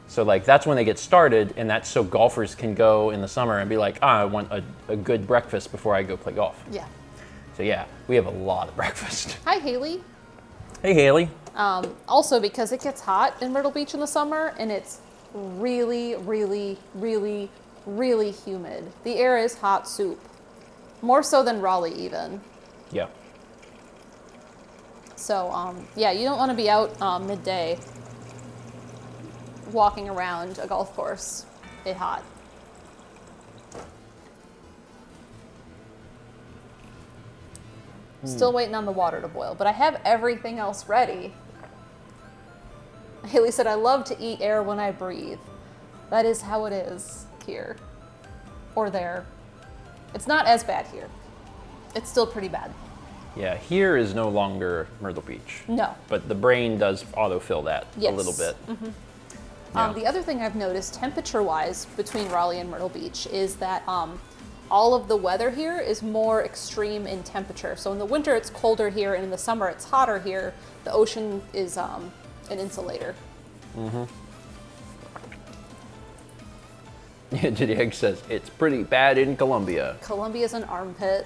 So like that's when they get started, and that's so golfers can go in the summer and be like, I want a good breakfast before I go play golf. Yeah. So yeah, we have a lot of breakfast. Hi, Haley. Hey, Haley. Also, because it gets hot in Myrtle Beach in the summer, and it's really, really, really, really humid. The air is hot soup. More so than Raleigh even. Yeah. So, yeah, you don't want to be out midday walking around a golf course. It's hot. Still waiting on the water to boil, but I have everything else ready. Haley said, I love to eat air when I breathe. That is how it is here. Or there. It's not as bad here. It's still pretty bad. Yeah, here is no longer Myrtle Beach. No. But the brain does autofill that Yes. a little bit. Mm-hmm. Yeah. The other thing I've noticed temperature-wise between Raleigh and Myrtle Beach is that all of the weather here is more extreme in temperature. So in the winter it's colder here, and in the summer it's hotter here. The ocean is an insulator. Mm-hmm. Yeah, Jitty Egg says, it's pretty bad in Columbia. Columbia's an armpit.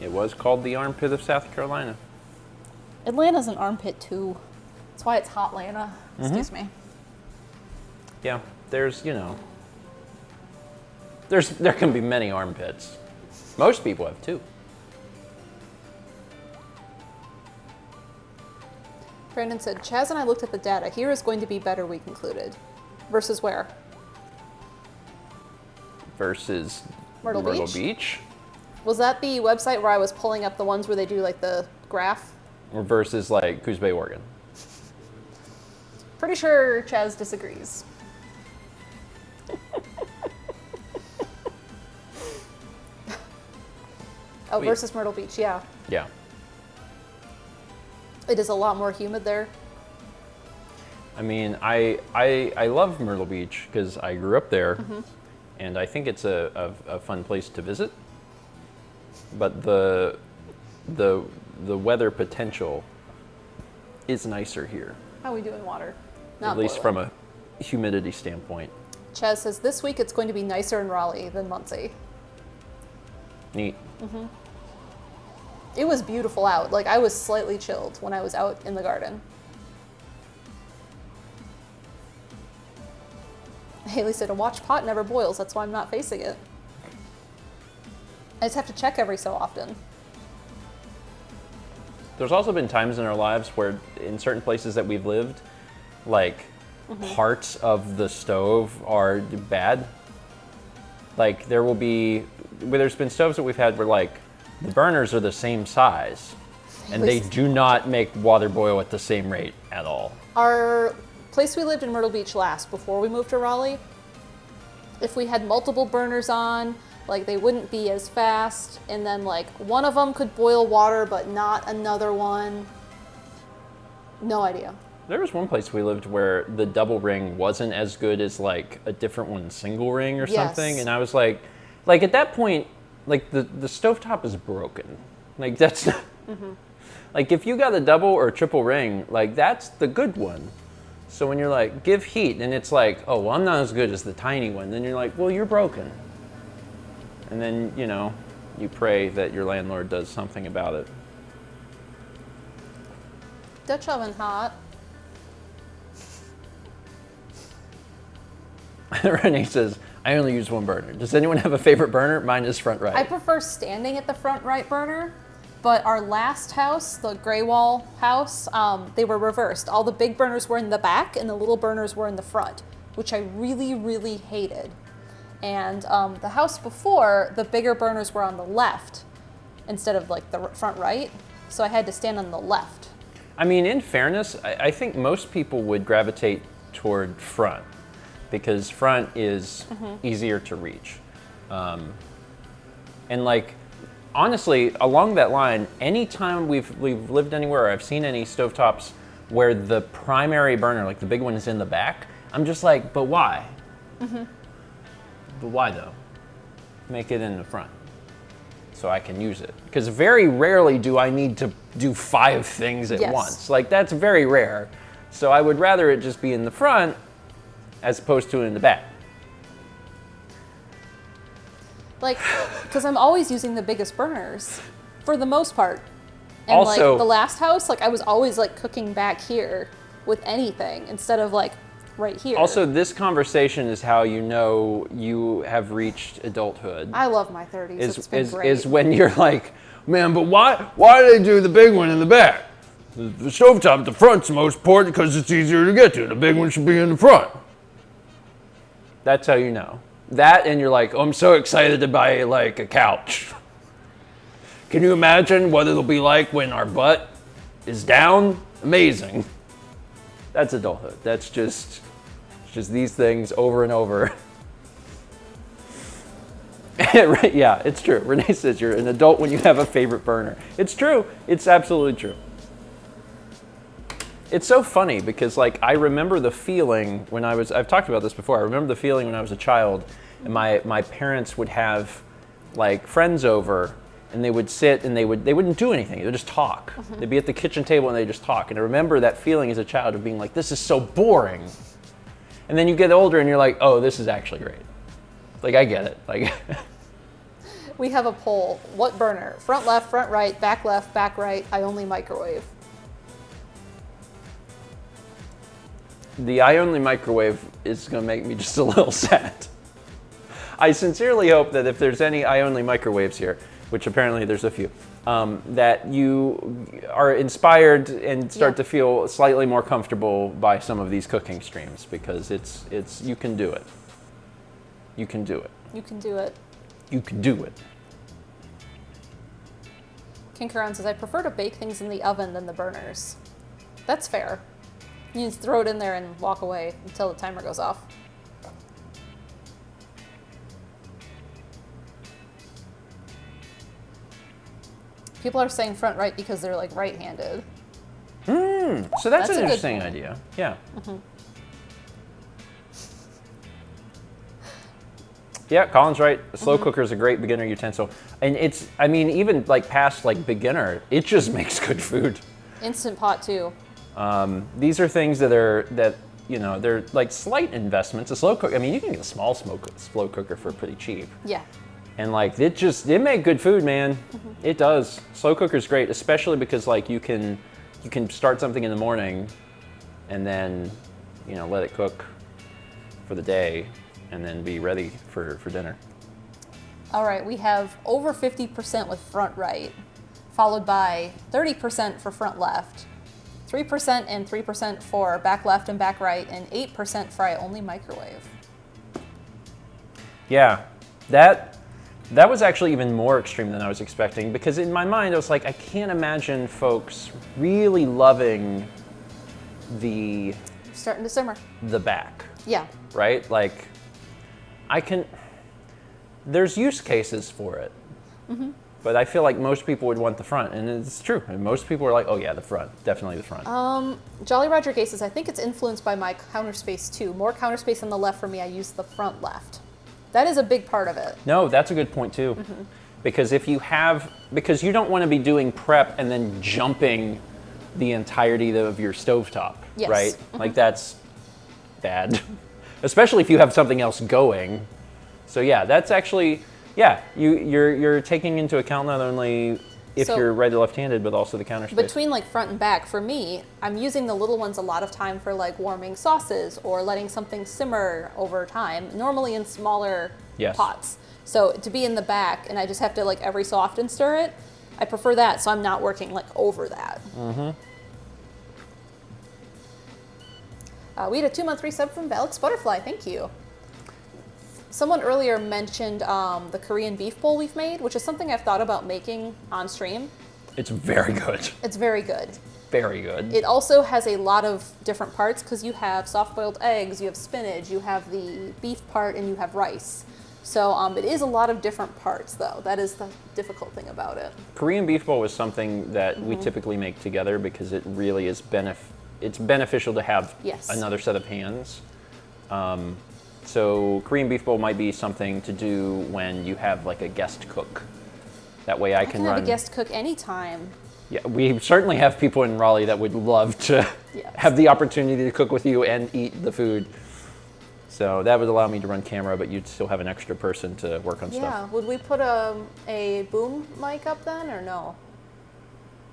It was called the armpit of South Carolina. Atlanta's an armpit too. That's why it's Hotlanta. Excuse me. Yeah, there's, you know, there can be many armpits. Most people have two. Brandon said, Chaz and I looked at the data. Here is going to be better, we concluded. Versus where? Versus Myrtle Beach. Was that the website where I was pulling up the ones where they do like the graph? Or versus like Coos Bay, Oregon. Pretty sure Chaz disagrees. Oh, versus Myrtle Beach, yeah. Yeah. It is a lot more humid there. I mean, I love Myrtle Beach because I grew up there, and I think it's a fun place to visit. But the weather potential is nicer here. How are we doing water? Not at least boiling. from a humidity standpoint. Chaz says, this week it's going to be nicer in Raleigh than Muncie. Neat. It was beautiful out. Like, I was slightly chilled when I was out in the garden. Haley said, a watch pot never boils. That's why I'm not facing it. I just have to check every so often. There's also been times in our lives where in certain places that we've lived, like parts of the stove are bad. Like there will be, where there's been stoves that we've had where like the burners are the same size and they do not make water boil at the same rate at all. Our place we lived in Myrtle Beach last, before we moved to Raleigh, if we had multiple burners on, like they wouldn't be as fast, and then like one of them could boil water but not another one. No idea. There was one place we lived where the double ring wasn't as good as like a different one single ring or something, and I was like at that point, like the stovetop is broken. Like that's not, like if you got a double or a triple ring, like that's the good one. So when you're like, give heat, and it's like, oh, well, I'm not as good as the tiny one, then you're like, well, you're broken. And then, you know, you pray that your landlord does something about it. Dutch oven hot. Renee says, I only use one burner. Does anyone have a favorite burner? Mine is front right. I prefer standing at the front right burner, but our last house, the gray wall house, they were reversed. All the big burners were in the back and the little burners were in the front, which I really, really hated. And the house before, the bigger burners were on the left instead of like the front right, so I had to stand on the left. I mean, in fairness, I think most people would gravitate toward front because front is easier to reach. And like, honestly, along that line, anytime we've lived anywhere or I've seen any stovetops where the primary burner, like the big one, is in the back, I'm just like, but why? But why though? Make it in the front so I can use it. Because very rarely do I need to do 5 things at once. Like that's very rare. So I would rather it just be in the front as opposed to in the back. Like, because I'm always using the biggest burners for the most part. And Also, like the last house, like I was always like cooking back here with anything instead of like right here. Also, this conversation is how you know you have reached adulthood. I love my 30s. It's been great. Is when you're like, man, but why do they do the big one in the back? The stovetop at the front's the most important because it's easier to get to. The big one should be in the front. That's how you know. That and you're like, oh, I'm so excited to buy like a couch. Can you imagine what it'll be like when our butt is down? Amazing. That's adulthood. That's just these things over and over. Yeah, it's true. Renee says you're an adult when you have a favorite burner. It's true. It's absolutely true. It's so funny because like I remember the feeling when I've talked about this before. I remember the feeling when I was a child and my parents would have like friends over and they would sit and they wouldn't do anything. They would just talk. They'd be at the kitchen table and they just talk. And I remember that feeling as a child of being like, this is so boring. And then you get older and you're like, oh, this is actually great. Like, I get it. Like, We have a poll. What burner? Front left, front right, back left, back right. I only microwave. the I only microwave is going to make me just a little sad. I sincerely hope that if there's any I only microwaves here, which apparently there's a few, that you are inspired and start to feel slightly more comfortable by some of these cooking streams, because it's you can do it. You can do it. You can do it. You can do it. Kinkaron says, I prefer to bake things in the oven than the burners. That's fair. You just throw it in there and walk away until the timer goes off. People are saying front right because they're like right-handed. So that's an interesting idea. Yeah. Yeah, Colin's right. A slow cooker is a great beginner utensil. And it's, I mean, even like past like beginner, it just makes good food. Instant pot too. These are things that you know, they're like slight investments. A slow cooker, I mean, you can get a small slow cooker for pretty cheap. Yeah. And like, it make good food, man. It does. Slow cooker's great, especially because like you can start something in the morning and then, you know, let it cook for the day and then be ready for dinner. All right, we have over 50% with front right, followed by 30% for front left, 3% and 3% for back left and back right, and 8% for I only microwave. Yeah, that was actually even more extreme than I was expecting, because in my mind I was like, I can't imagine folks really loving Starting to simmer. the back. Yeah. Right? Like, there's use cases for it. But I feel like most people would want the front, and it's true. And most people are like, oh yeah, the front, definitely the front. Jolly Roger Gay says, I think it's influenced by my counter space too. More counter space on the left for me, I use the front left. That is a big part of it. No, that's a good point too. Because because you don't want to be doing prep and then jumping the entirety of your stovetop, Yes. right? Like that's bad. Especially if you have something else going. So yeah, that's actually, yeah, you're taking into account not only if you're right or left-handed, but also the counter space. Between like front and back, for me, I'm using the little ones a lot of time for like warming sauces or letting something simmer over time, normally in smaller pots. So to be in the back and I just have to like every so often stir it, I prefer that, so I'm not working like over that. We had a 2-month resub from Valix Butterfly, thank you. Someone earlier mentioned the Korean beef bowl we've made, which is something I've thought about making on stream. It's very good. It's very good. Very good. It also has a lot of different parts because you have soft-boiled eggs, you have spinach, you have the beef part, and you have rice. So it is a lot of different parts, though. That is the difficult thing about it. Korean beef bowl is something that we typically make together because it really is it's beneficial to have another set of hands. So Korean beef bowl might be something to do when you have like a guest cook. That way I can run. Have a guest cook anytime. Yeah, we certainly have people in Raleigh that would love to have the opportunity to cook with you and eat the food. So that would allow me to run camera, but you'd still have an extra person to work on stuff. Yeah, would we put a boom mic up then, or no?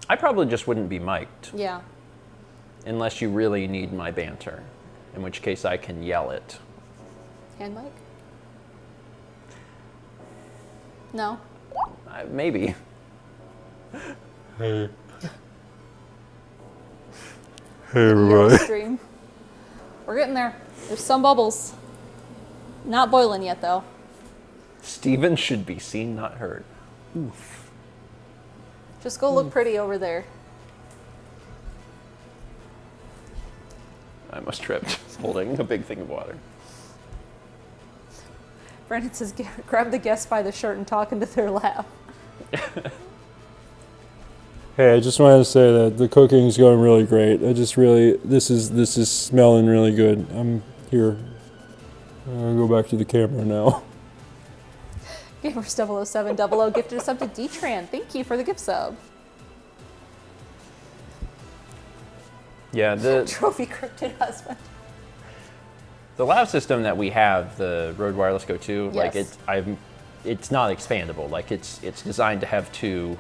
I probably just wouldn't be mic'd. Yeah. Unless you really need my banter, in which case I can yell it. Hand mic? No? Maybe. Hey. Hey, everybody. Stream. We're getting there. There's some bubbles. Not boiling yet, though. Steven should be seen, not heard. Oof. Just go look pretty over there. I almost tripped holding a big thing of water. Brandon says, grab the guest by the shirt and talk into their lap. Hey, I just wanted to say that the cooking is going really great. This is smelling really good. I'm here. I'm gonna go back to the camera now. Gamers00700 gifted a sub to D-Tran. Thank you for the gift sub. Yeah, the Trophy cryptid husband. the lav system that we have, the Rode Wireless Go 2, like Yes. it's not expandable. Like it's designed to have two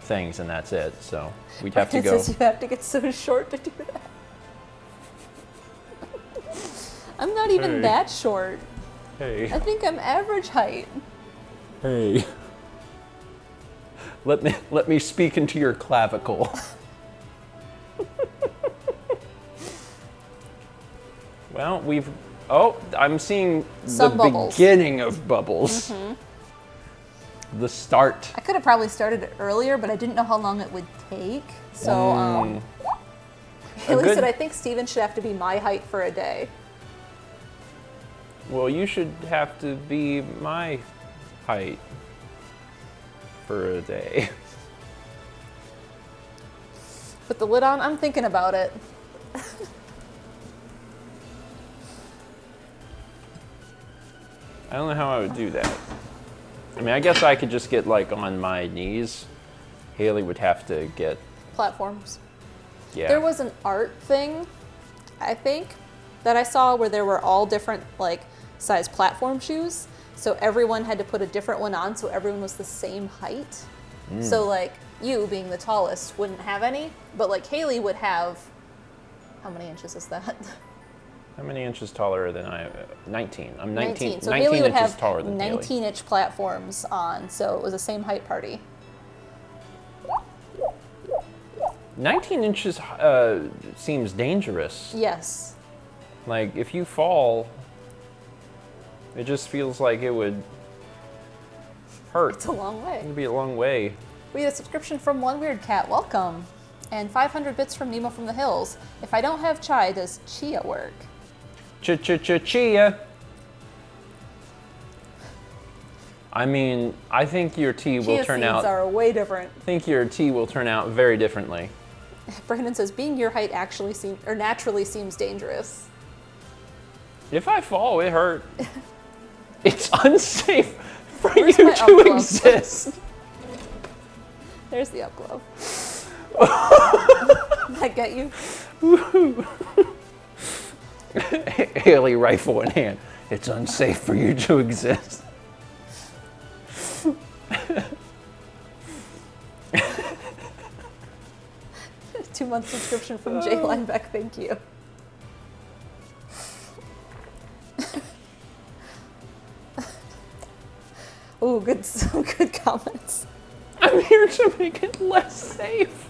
things and that's it. So we'd have to It go. says you have to get so short to do that. I'm not even Hey. that short. Hey. I think I'm average height. Hey. Let me speak into your clavicle. Well, I'm seeing Some the bubbles. beginning of bubbles. The start. I could have probably started it earlier, but I didn't know how long it would take. So, Haley good- said, I think Steven should have to be my height for a day. Well, you should have to be my height for a day. Put the lid on, I'm thinking about it. I don't know how I would do that. I mean, I guess I could just get like on my knees. Haley would have to get, Platforms. yeah. There was an art thing, I think, that I saw where there were all different like size platform shoes. So everyone had to put a different one on so everyone was the same height. So like you being the tallest wouldn't have any, but like Haley would have, how many inches is that? How many inches taller than I? 19. I'm 19. So 19 Haley would inches have taller than 19-inch platforms on, so it was the same height party. Haley. 19 inches seems dangerous. Yes. Like if you fall, it just feels like it would hurt. It's a long way. It'd be a long way. We had a subscription from One Weird Cat. Welcome. And 500 bits from Nemo from the Hills. If I don't have chai, does chia work? Chia. I mean, I think your tea will Chia turn seeds out. are way different. I think your tea will turn out very differently. Brandon says being your height actually naturally seems dangerous. If I fall, it hurt. It's unsafe for Where's you my to up glove? exist. There's the up glove. Did that get you? Haley, rifle in hand. It's unsafe for you to exist. 2-month subscription from Jay Linebeck. Thank you. Ooh, some good comments. I'm here to make it less safe.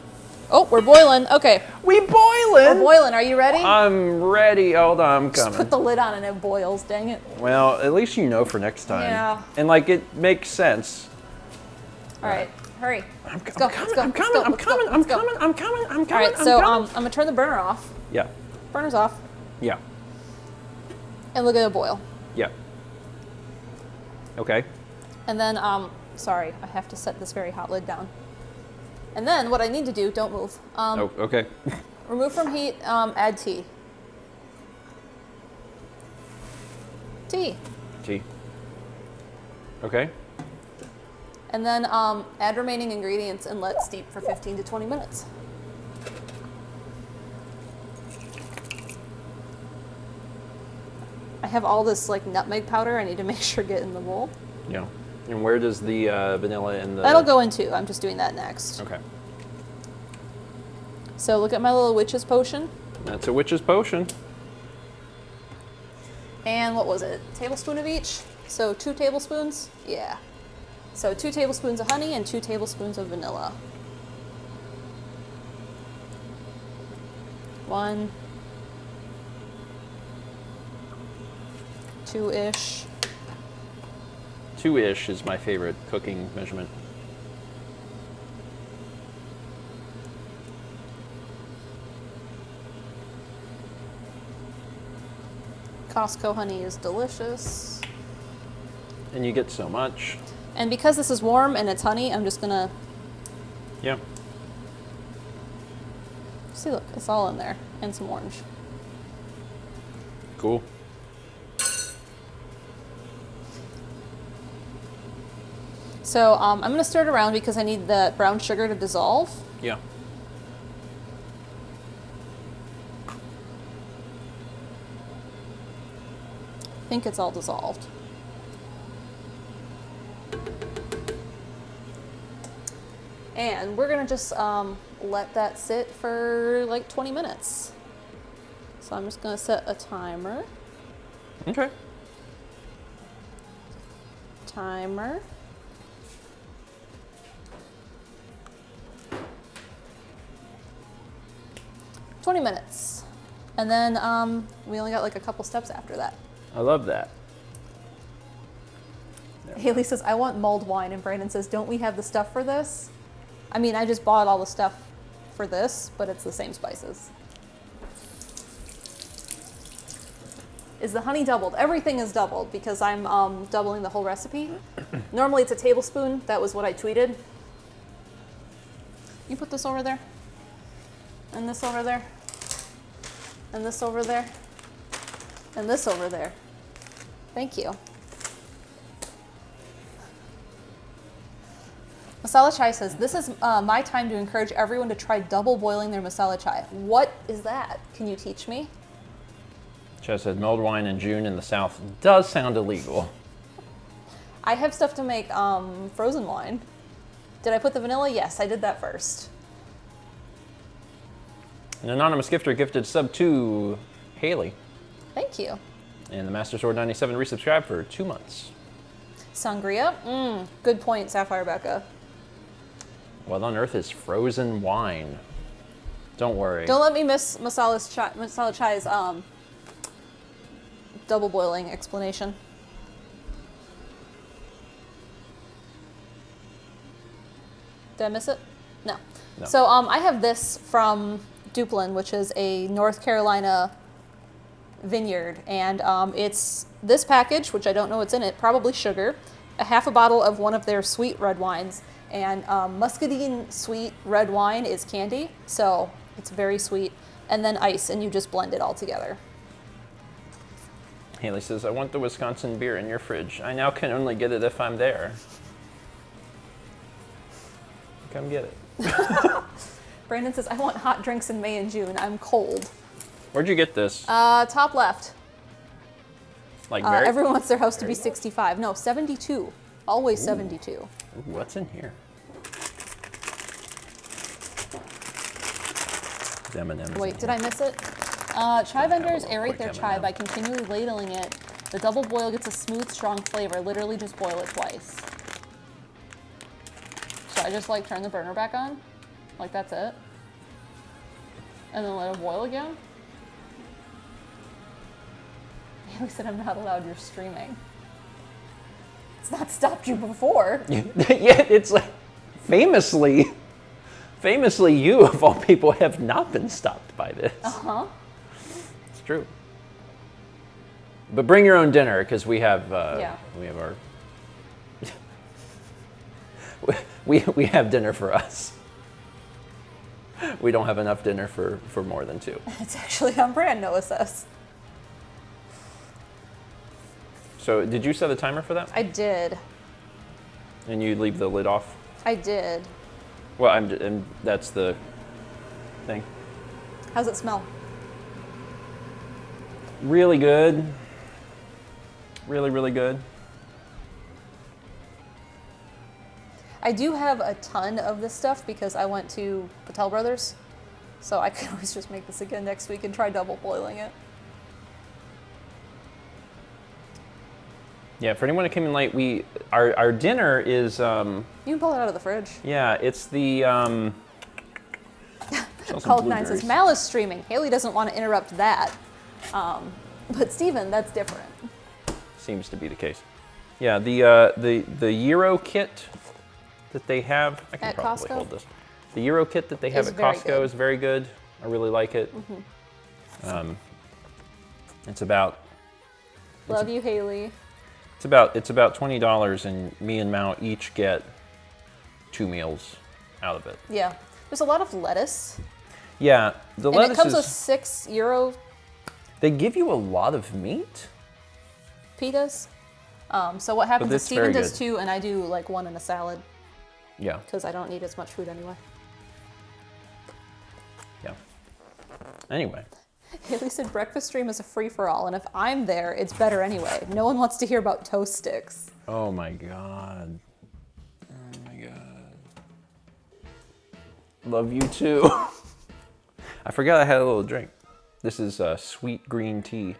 Oh, we're boiling. Okay, We we're boiling. boiling. Are you ready? I'm ready. Hold on, I'm Just coming. put the lid on and it boils. Dang it. Well, at least you know for next time. Yeah. And like it makes sense. All right, hurry. I'm Let's go, coming. let's go, I'm let's coming. go, I'm let's go, coming. I'm let's go. coming. I'm coming. I'm All coming. right, so I'm I'm gonna turn the burner off. Yeah. Burner's off, Yeah. and look at it boil. Yeah. Okay. And then, sorry, I have to set this very hot lid down. And then what I need to do, don't move. Oh, okay. Remove from heat, add tea. Tea. Tea. Okay. And then add remaining ingredients and let steep for 15 to 20 minutes. I have all this like nutmeg powder I need to make sure get in the bowl. Yeah. And where does the vanilla and the... That'll go in too. I'm just doing that next. Okay. So look at my little witch's potion. That's a witch's potion. And what was it? Tablespoon of each? So 2 tablespoons? Yeah. So 2 tablespoons of honey and 2 tablespoons of vanilla. 1, 2-ish. 2-ish is my favorite cooking measurement. Costco honey is delicious. and you get so much. And because this is warm and it's honey, I'm just gonna... Yeah. See, look, it's all in there, and some orange. Cool. So I'm gonna stir it around because I need the brown sugar to dissolve. Yeah. I think it's all dissolved. And we're gonna just let that sit for like 20 minutes. So I'm just gonna set a timer. Okay. Timer. "20 minutes. And then we only got like a couple steps after that. I love that. Haley says, I want mulled wine. And Brandon says, don't we have the stuff for this? I mean, I just bought all the stuff for this, but it's the same spices. Is the honey doubled? Everything is doubled because I'm doubling the whole recipe. Normally it's a tablespoon. That was what I tweeted. You put this over there. And this over there. And this over there. And this over there. Thank you. Masala Chai says, this is my time to encourage everyone to try double boiling their masala chai. What is that? Can you teach me? Chad said mulled wine in June in the South does sound illegal. I have stuff to make frozen wine. Did I put the vanilla? Yes, I did that first. An anonymous gifter gifted sub to Haley. Thank you. And the Master Sword 97 resubscribed for 2 months. Sangria? Good point, Sapphire Becca. What on earth is frozen wine? Don't worry. Don't let me miss Masala Chai's double boiling explanation. Did I miss it? No. So I have this from Duplin, which is a North Carolina vineyard, and it's this package, which I don't know what's in it, probably sugar, a half a bottle of one of their sweet red wines, and muscadine sweet red wine is candy, so it's very sweet, and then ice, and you just blend it all together. Haley says, I want the Wisconsin beer in your fridge. I now can only get it if I'm there. Come get it. Brandon says, I want hot drinks in May and June. I'm cold. Where'd you get this? Top left. Like very? Everyone wants their house to be 65. No, 72. Always 72. Ooh, what's in here? M&M's. Wait, did I miss it? Chai vendors aerate their chai by continually ladling it. The double boil gets a smooth, strong flavor. Literally just boil it twice. So I just like turn the burner back on. Like that's it. And then let it boil again. Haley said I'm not allowed, you're streaming. It's not stopped you before. Yeah, it's like famously you of all people have not been stopped by this. Uh-huh. It's true. But bring your own dinner because we have we have our we have dinner for us. We don't have enough dinner for more than 2. It's actually on brand, Noah says. So did you set a timer for that? I did. And you leave the lid off? I did. Well, and that's the thing. How's it smell? Really good. Really, really good. I do have a ton of this stuff because I went to Patel Brothers. So I could always just make this again next week and try double boiling it. Yeah, for anyone who came in late, our dinner is You can pull it out of the fridge. yeah, it's the Called 9 says Mal is streaming. Haley doesn't want to interrupt that. But Steven, that's different. Seems to be the case. Yeah, the Euro kit that they have, I can At probably Costco? hold this. The Euro kit that they have Is at very Costco good. is very good. I really like it. It's about Love you, Haley. It's about $20, and me and Mao each get 2 meals out of it. Yeah. There's a lot of lettuce. Yeah, the And lettuce it comes is. with €6 They give you a lot of meat. pitas. So what happens is it's Steven very does good. 2, and I do like 1 in a salad Yeah, because I don't need as much food anyway. yeah. Anyway, Haley said breakfast stream is a free-for-all, and if I'm there, it's better anyway. No one wants to hear about toast sticks. oh my god. Oh my god. Love you too. I forgot I had a little drink. This is sweet green tea.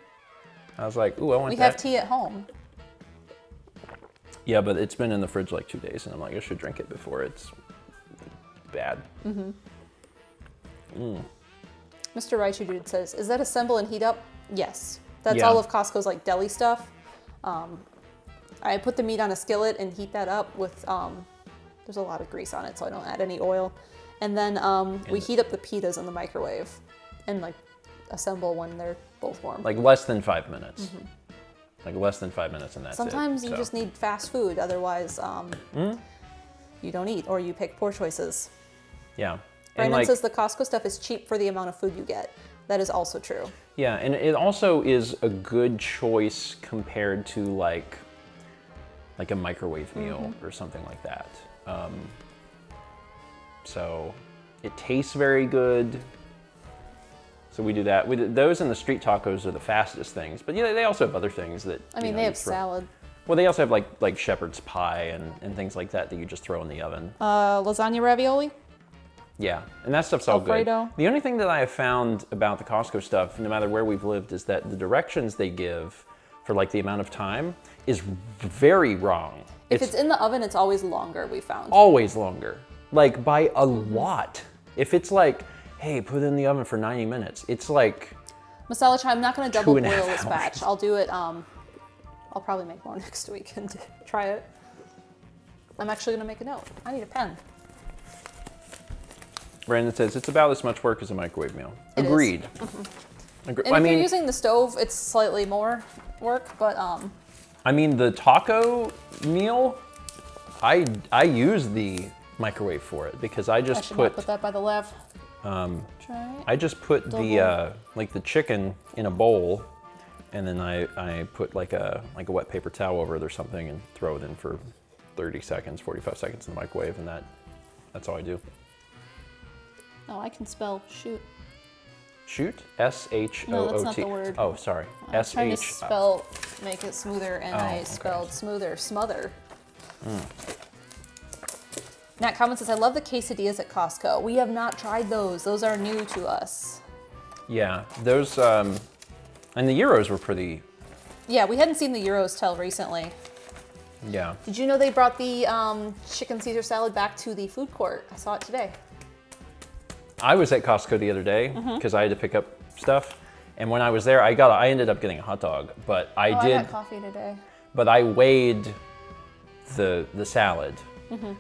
I was like, ooh, I want We that. have tea at home. Yeah, but it's been in the fridge like 2 days, and I'm like, I should drink it before it's bad. Mr. Raichu Dude says, is that assemble and heat up? Yes. That's Yeah. all of Costco's like deli stuff. I put the meat on a skillet and heat that up with, there's a lot of grease on it, so I don't add any oil. And then we heat up the pitas in the microwave and like assemble when they're both warm. Like less than 5 minutes. Like less than 5 minutes, and that's Sometimes it. you just need fast food, otherwise you don't eat or you pick poor choices. Yeah. And Brandon like, says the Costco stuff is cheap for the amount of food you get. That is also true. yeah, and it also is a good choice compared to like a microwave meal or something like that. So it tastes very good. So we do that. Those and the street tacos are the fastest things, but yeah, they also have other things that. I mean, they have salad. Well, they also have like shepherd's pie and things like that you just throw in the oven. Lasagna ravioli. Yeah, and that stuff's all Alfredo. good. The only thing that I have found about the Costco stuff, no matter where we've lived, is that the directions they give for like the amount of time is very wrong. If it's in the oven, it's always longer, we found. Always longer, like by a lot. If it's like, hey, put it in the oven for 90 minutes, it's like Masala chai, I'm not going to double 2.5 boil this hours. batch. I'll do it, I'll probably make more next week and try it. I'm actually going to make a note. I need a pen. Brandon says, it's about as much work as a microwave meal. It is. Agreed. And if you're using the stove, it's slightly more work, but I mean, the taco meal, I use the microwave for it because I I just should not put that by the lav. Try it. I just put the like the chicken in a bowl, and then I put like a wet paper towel over it or something and throw it in for 30 seconds, 45 seconds in the microwave, and that's all I do. Oh, I can spell shoot. Shoot? S-H-O-O-T. No, that's not the word. Oh, sorry. I was trying to S-H. spell, make it smoother, and I okay. spelled smoother, smother. Nat comments says, I love the quesadillas at Costco. We have not tried those. Those are new to us. Yeah, those, and the gyros were pretty, Yeah, we hadn't seen the Euros till recently. yeah. Did you know they brought the chicken Caesar salad back to the food court? I saw it today. I was at Costco the other day because I had to pick up stuff, and when I was there, I ended up getting a hot dog, but I I had coffee today. But I weighed the salad.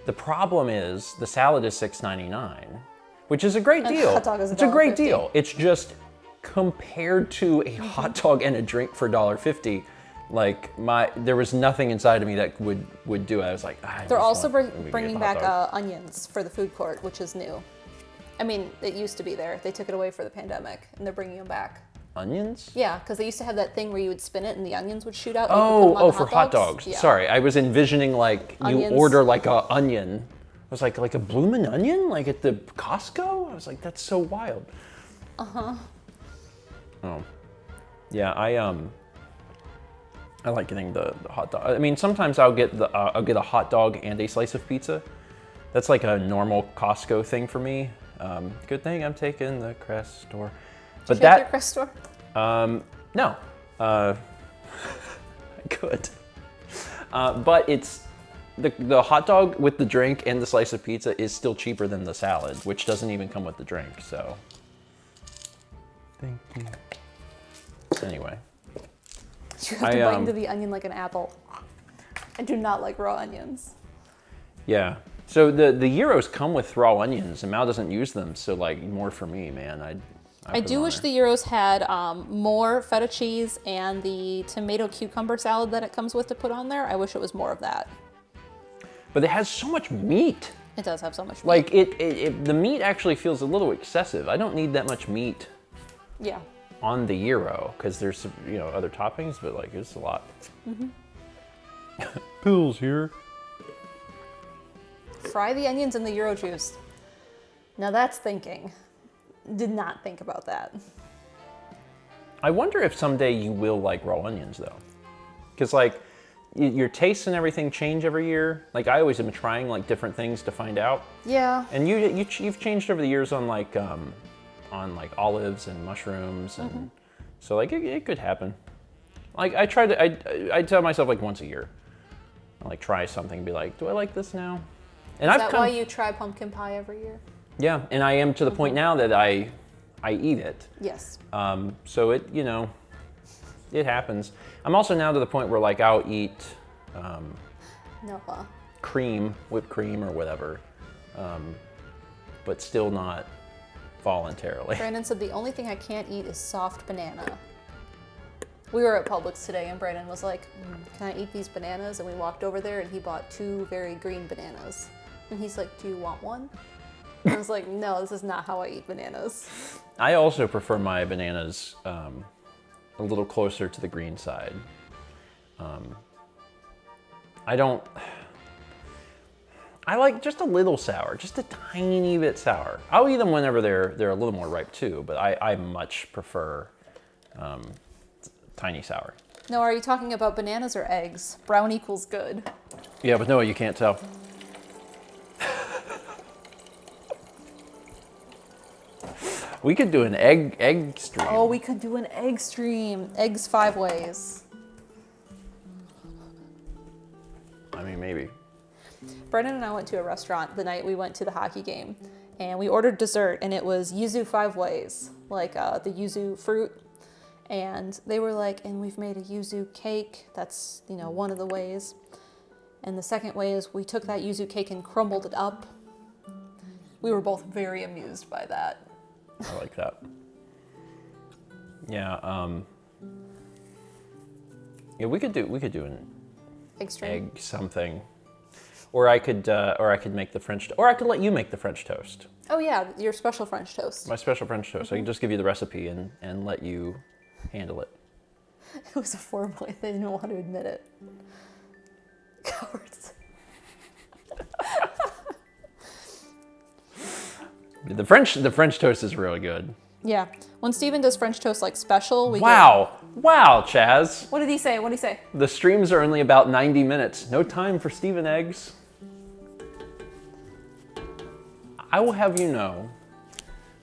The problem is the salad is $6.99, which is a great And deal. hot dog is It's a great $1.50. deal. It's just compared to a hot dog and a drink for $1.50, like there was nothing inside of me that would do it. I was like, They're also let me get bringing the hot back dog. onions for the food court, which is new. I mean, it used to be there. They took it away for the pandemic, and they're bringing them back. Onions? Yeah, because they used to have that thing where you would spin it and the onions would shoot out. And you could put them on Oh, the for hot dogs. Yeah. Sorry, I was envisioning like Onions. you order like a onion. I was like a bloomin' onion, like at the Costco. I was like, that's so wild. Oh, yeah. I like getting the hot dog. I mean, sometimes I'll get a hot dog and a slice of pizza. That's like a normal Costco thing for me. Good thing I'm taking the Crest store. But Did you have your Crest store? No. I could. But it's the hot dog with the drink and the slice of pizza is still cheaper than the salad, which doesn't even come with the drink, so. Thank you. Anyway. You have to bite into the onion like an apple. I do not like raw onions. Yeah. So the gyros come with raw onions, and Mal doesn't use them, so like more for me, man. I do wish the gyros had more feta cheese and the tomato cucumber salad that it comes with to put on there. I wish it was more of that. But it has so much meat. It does have so much meat. Like the meat actually feels a little excessive. I don't need that much meat. Yeah. On the gyro, because there's other toppings, but like it's a lot. Pills here. Fry the onions in the gyro juice. Now that's thinking. Did not think about that. I wonder if someday you will like raw onions though, because like your tastes and everything change every year. Like I always am trying like different things to find out. Yeah. And you've changed over the years on like olives and mushrooms, and so like it could happen. Like I tell myself like once a year, I like try something and be like, do I like this now? And Is that why you try pumpkin pie every year? Yeah, and I am to the point now that I eat it. Yes. So it it happens. I'm also now to the point where like I'll eat cream, whipped cream or whatever, but still not voluntarily. Brandon said the only thing I can't eat is soft banana. We were at Publix today and Brandon was like, can I eat these bananas? And we walked over there and he bought 2 very green bananas. And he's like, do you want one? And I was like, no, this is not how I eat bananas. I also prefer my bananas a little closer to the green side. I like just a little sour, just a tiny bit sour. I'll eat them whenever they're a little more ripe too, but I much prefer tiny sour. No, are you talking about bananas or eggs? Brown equals good. Yeah, but no, you can't tell. We could do an egg stream. Oh, we could do an egg stream. Eggs 5 ways. I mean, maybe. Brendan and I went to a restaurant the night we went to the hockey game, and we ordered dessert, and it was yuzu 5 ways, like the yuzu fruit. And they were like, and we've made a yuzu cake. That's, one of the ways. And the second way is we took that yuzu cake and crumbled it up. We were both very amused by that. I like that. Yeah. Yeah, we could do an egg something, or I could make the French, or I could let you make the French toast. Oh yeah, your special French toast. My special French toast. I can just give you the recipe and let you handle it. It was a formula. They didn't want to admit it. Cowards. The French toast is really good. Yeah. When Steven does French toast like special, we Wow, Chaz. What did he say? What did he say? The streams are only about 90 minutes. No time for Steven eggs. I will have you know,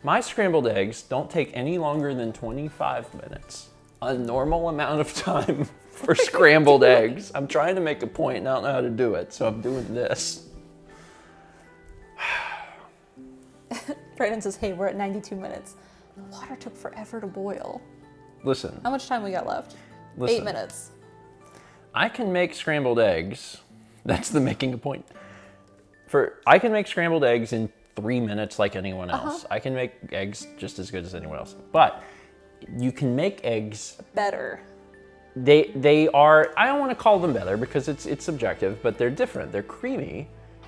my scrambled eggs don't take any longer than 25 minutes. A normal amount of time for scrambled eggs. I'm trying to make a point and I don't know how to do it, so I'm doing this. Brandon says, hey, we're at 92 minutes. The water took forever to boil. Listen. How much time we got left? Listen. 8 minutes. I can make scrambled eggs. That's the making a point. I can make scrambled eggs in 3 minutes like anyone else. I can make eggs just as good as anyone else. But you can make eggs better. They are, I don't want to call them better because it's subjective, but they're different. They're creamy.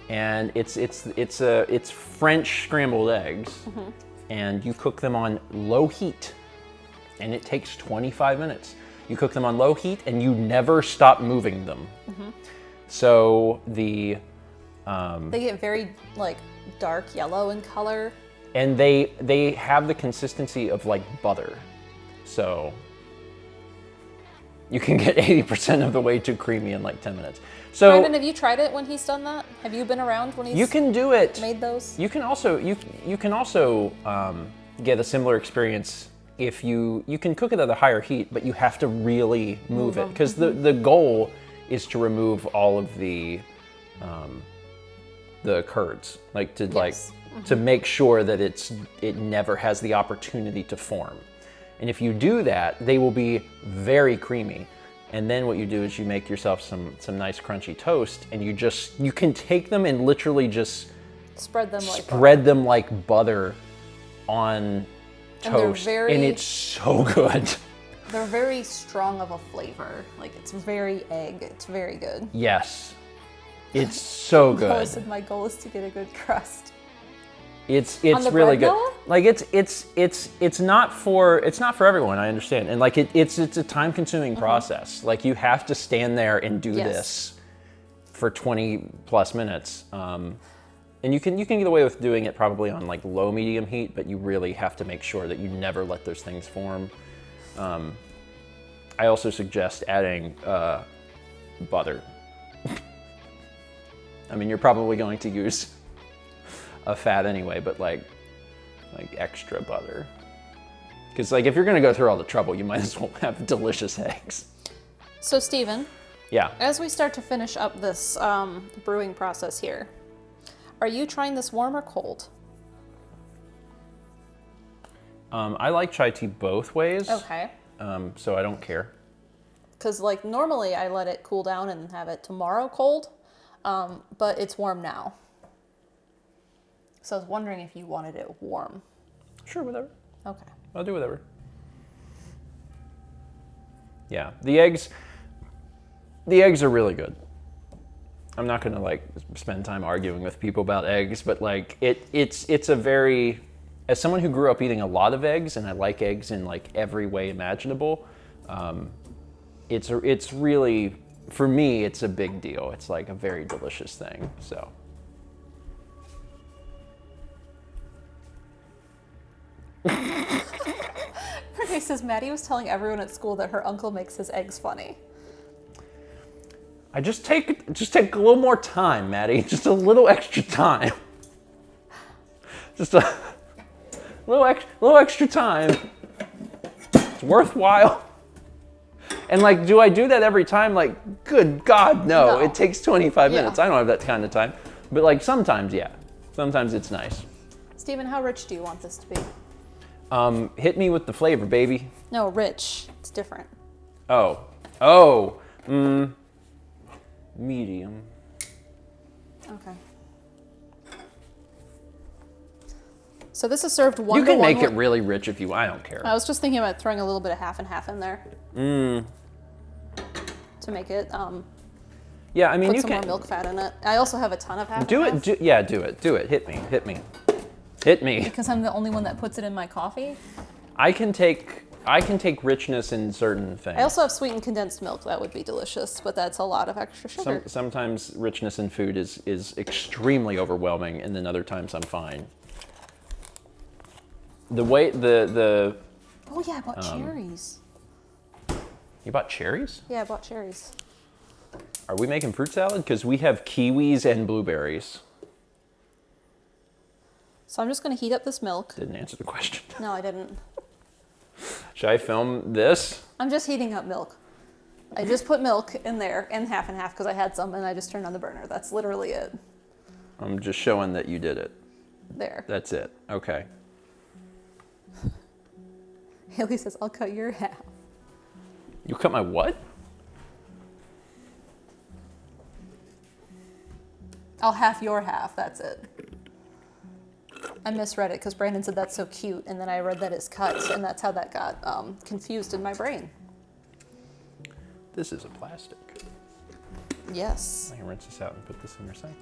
And it's French scrambled eggs, and you cook them on low heat, and it takes 25 minutes. You cook them on low heat, and you never stop moving them. So they get very like dark yellow in color, and they have the consistency of like butter. So you can get 80% of the way to creamy in like 10 minutes. So, Brandon, have you tried it when he's done that? Have you been around when he's you can do it. Made those? You can also get a similar experience if you can cook it at a higher heat, but you have to really move it because the goal is to remove all of the curds, like to make sure that it never has the opportunity to form. And if you do that, they will be very creamy. And then what you do is you make yourself some nice crunchy toast, and you can take them and literally just spread them like butter on toast, and it's so good. They're very strong of a flavor. Like, it's very egg. It's very good. Yes. It's so good. My goal is to get a good crust. It's really good. Noah? Like it's not for everyone. I understand, and like it's a time-consuming process. Like you have to stand there and do this for 20 plus minutes. And you can get away with doing it probably on like low medium heat, but you really have to make sure that you never let those things form. I also suggest adding butter. I mean, you're probably going to use a fat anyway, but like extra butter. Because like if you're gonna go through all the trouble, you might as well have delicious eggs. So Steven, yeah. As we start to finish up this brewing process here, are you trying this warm or cold? I like chai tea both ways. Okay. So I don't care. Because like normally I let it cool down and have it tomorrow cold, but it's warm now. So I was wondering if you wanted it warm. Sure, whatever. Okay. I'll do whatever. Yeah, the eggs are really good. I'm not gonna like spend time arguing with people about eggs, but like it's a very, as someone who grew up eating a lot of eggs, and I like eggs in like every way imaginable, it's really, for me, it's a big deal. It's like a very delicious thing, so. Renee says Maddie was telling everyone at school that her uncle makes his eggs funny. I just take a little more time, Maddie. Just a little extra time. Just a little extra time. It's worthwhile. And like, do I do that every time? Like, good God, no. It takes 25 minutes. I don't have that kind of time. But like sometimes, yeah. Sometimes it's nice. Steven, how rich do you want this to be? Hit me with the flavor, baby. No, rich. It's different. Oh. Medium. Okay. So this is served 1 You to 1. can make it really rich if you. I don't care. I was just thinking about throwing a little bit of half and half in there. To make it. Yeah, I mean put you some can. more milk fat in it. I also have a ton of half. Do and it. half. Do it. Hit me. Because I'm the only one that puts it in my coffee. I can take richness in certain things. I also have sweetened condensed milk. That would be delicious, but that's a lot of extra sugar. Sometimes richness in food is extremely overwhelming, and then other times I'm fine. The way the. Oh yeah, I bought cherries. You bought cherries? Yeah, I bought cherries. Are we making fruit salad? Because we have kiwis and blueberries. So I'm just going to heat up this milk. Didn't answer the question. No, I didn't. Should I film this? I'm just heating up milk. I just put milk in there and half because I had some and I just turned on the burner. That's literally it. I'm just showing that you did it. There. That's it. Okay. Haley says, I'll cut your half. You cut my what? I'll half your half. That's it. I misread it because Brandon said that's so cute, and then I read that it's cut, and that's how that got confused in my brain. This is a plastic. Yes. I can rinse this out and put this in recycling.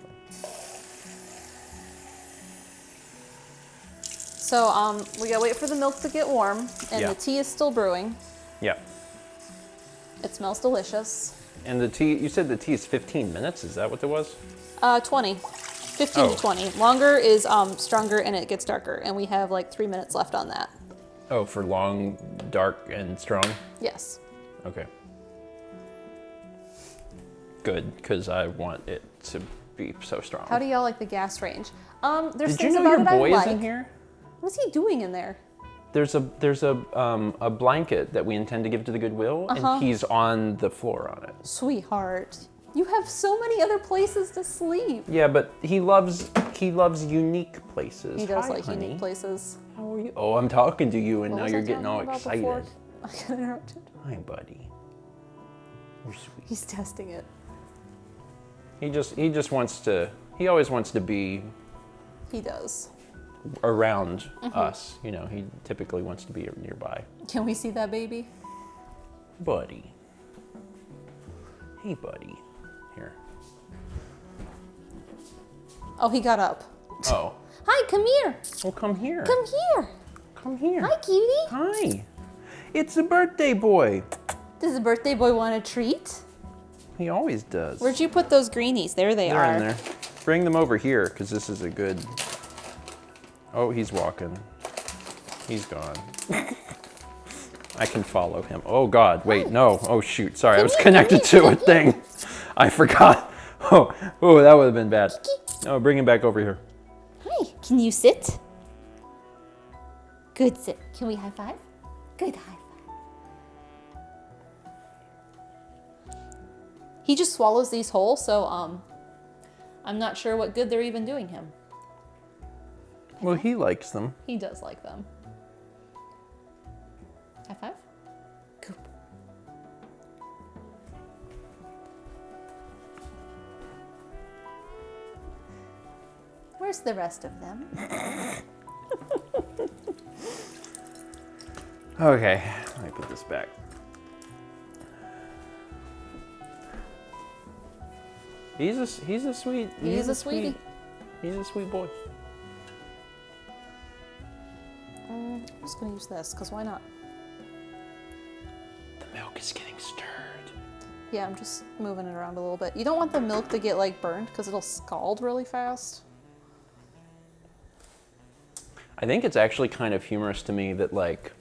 So we gotta wait for the milk to get warm, and the tea is still brewing. Yeah. It smells delicious. And the tea, you said the tea is 15 minutes, is that what it was? 20. 15 to 20. Longer is stronger and it gets darker, and we have like 3 minutes left on that. Oh, for long, dark, and strong? Yes. Okay. Good, because I want it to be so strong. How do y'all like the gas range? There's Did you things know about your it I boy like. is in here? What's he doing in there? There's a blanket that we intend to give to the Goodwill, and he's on the floor on it. Sweetheart, you have so many other places to sleep. Yeah, but he loves unique places. He does Hi, like honey. unique places. How are you? Oh, I'm talking to you, and What now was you're I getting all talking about excited. before? I got interrupted. Hi, buddy. You're sweet. He's testing it. He just wants to. He always wants to be. He does. around us. You know, he typically wants to be nearby. Can we see that baby? Buddy. Hey, buddy. Here. Oh, he got up. Oh. Hi, come here. Well, come here. Come here. Come here. Hi, cutie. Hi. It's a birthday boy. Does the birthday boy want a treat? He always does. Where'd you put those greenies? There they They're are. in there. Bring them over here, because this is a good... Oh, he's walking. He's gone. I can follow him. Oh, God. Wait, no. Oh, shoot. Sorry, I was connected to a thing. I forgot. Oh, that would have been bad. Oh, bring him back over here. Hi. Can you sit? Good sit. Can we high five? Good high five. He just swallows these whole, so I'm not sure what good they're even doing him. Well, he likes them. He does like them. High five. Coop. Where's the rest of them? Okay, let me put this back. He's a sweet. He's a sweetie. He's a sweet boy. I'm just gonna use this, because why not? The milk is getting stirred. Yeah, I'm just moving it around a little bit. You don't want the milk to get like burned, because it'll scald really fast. I think it's actually kind of humorous to me that, like,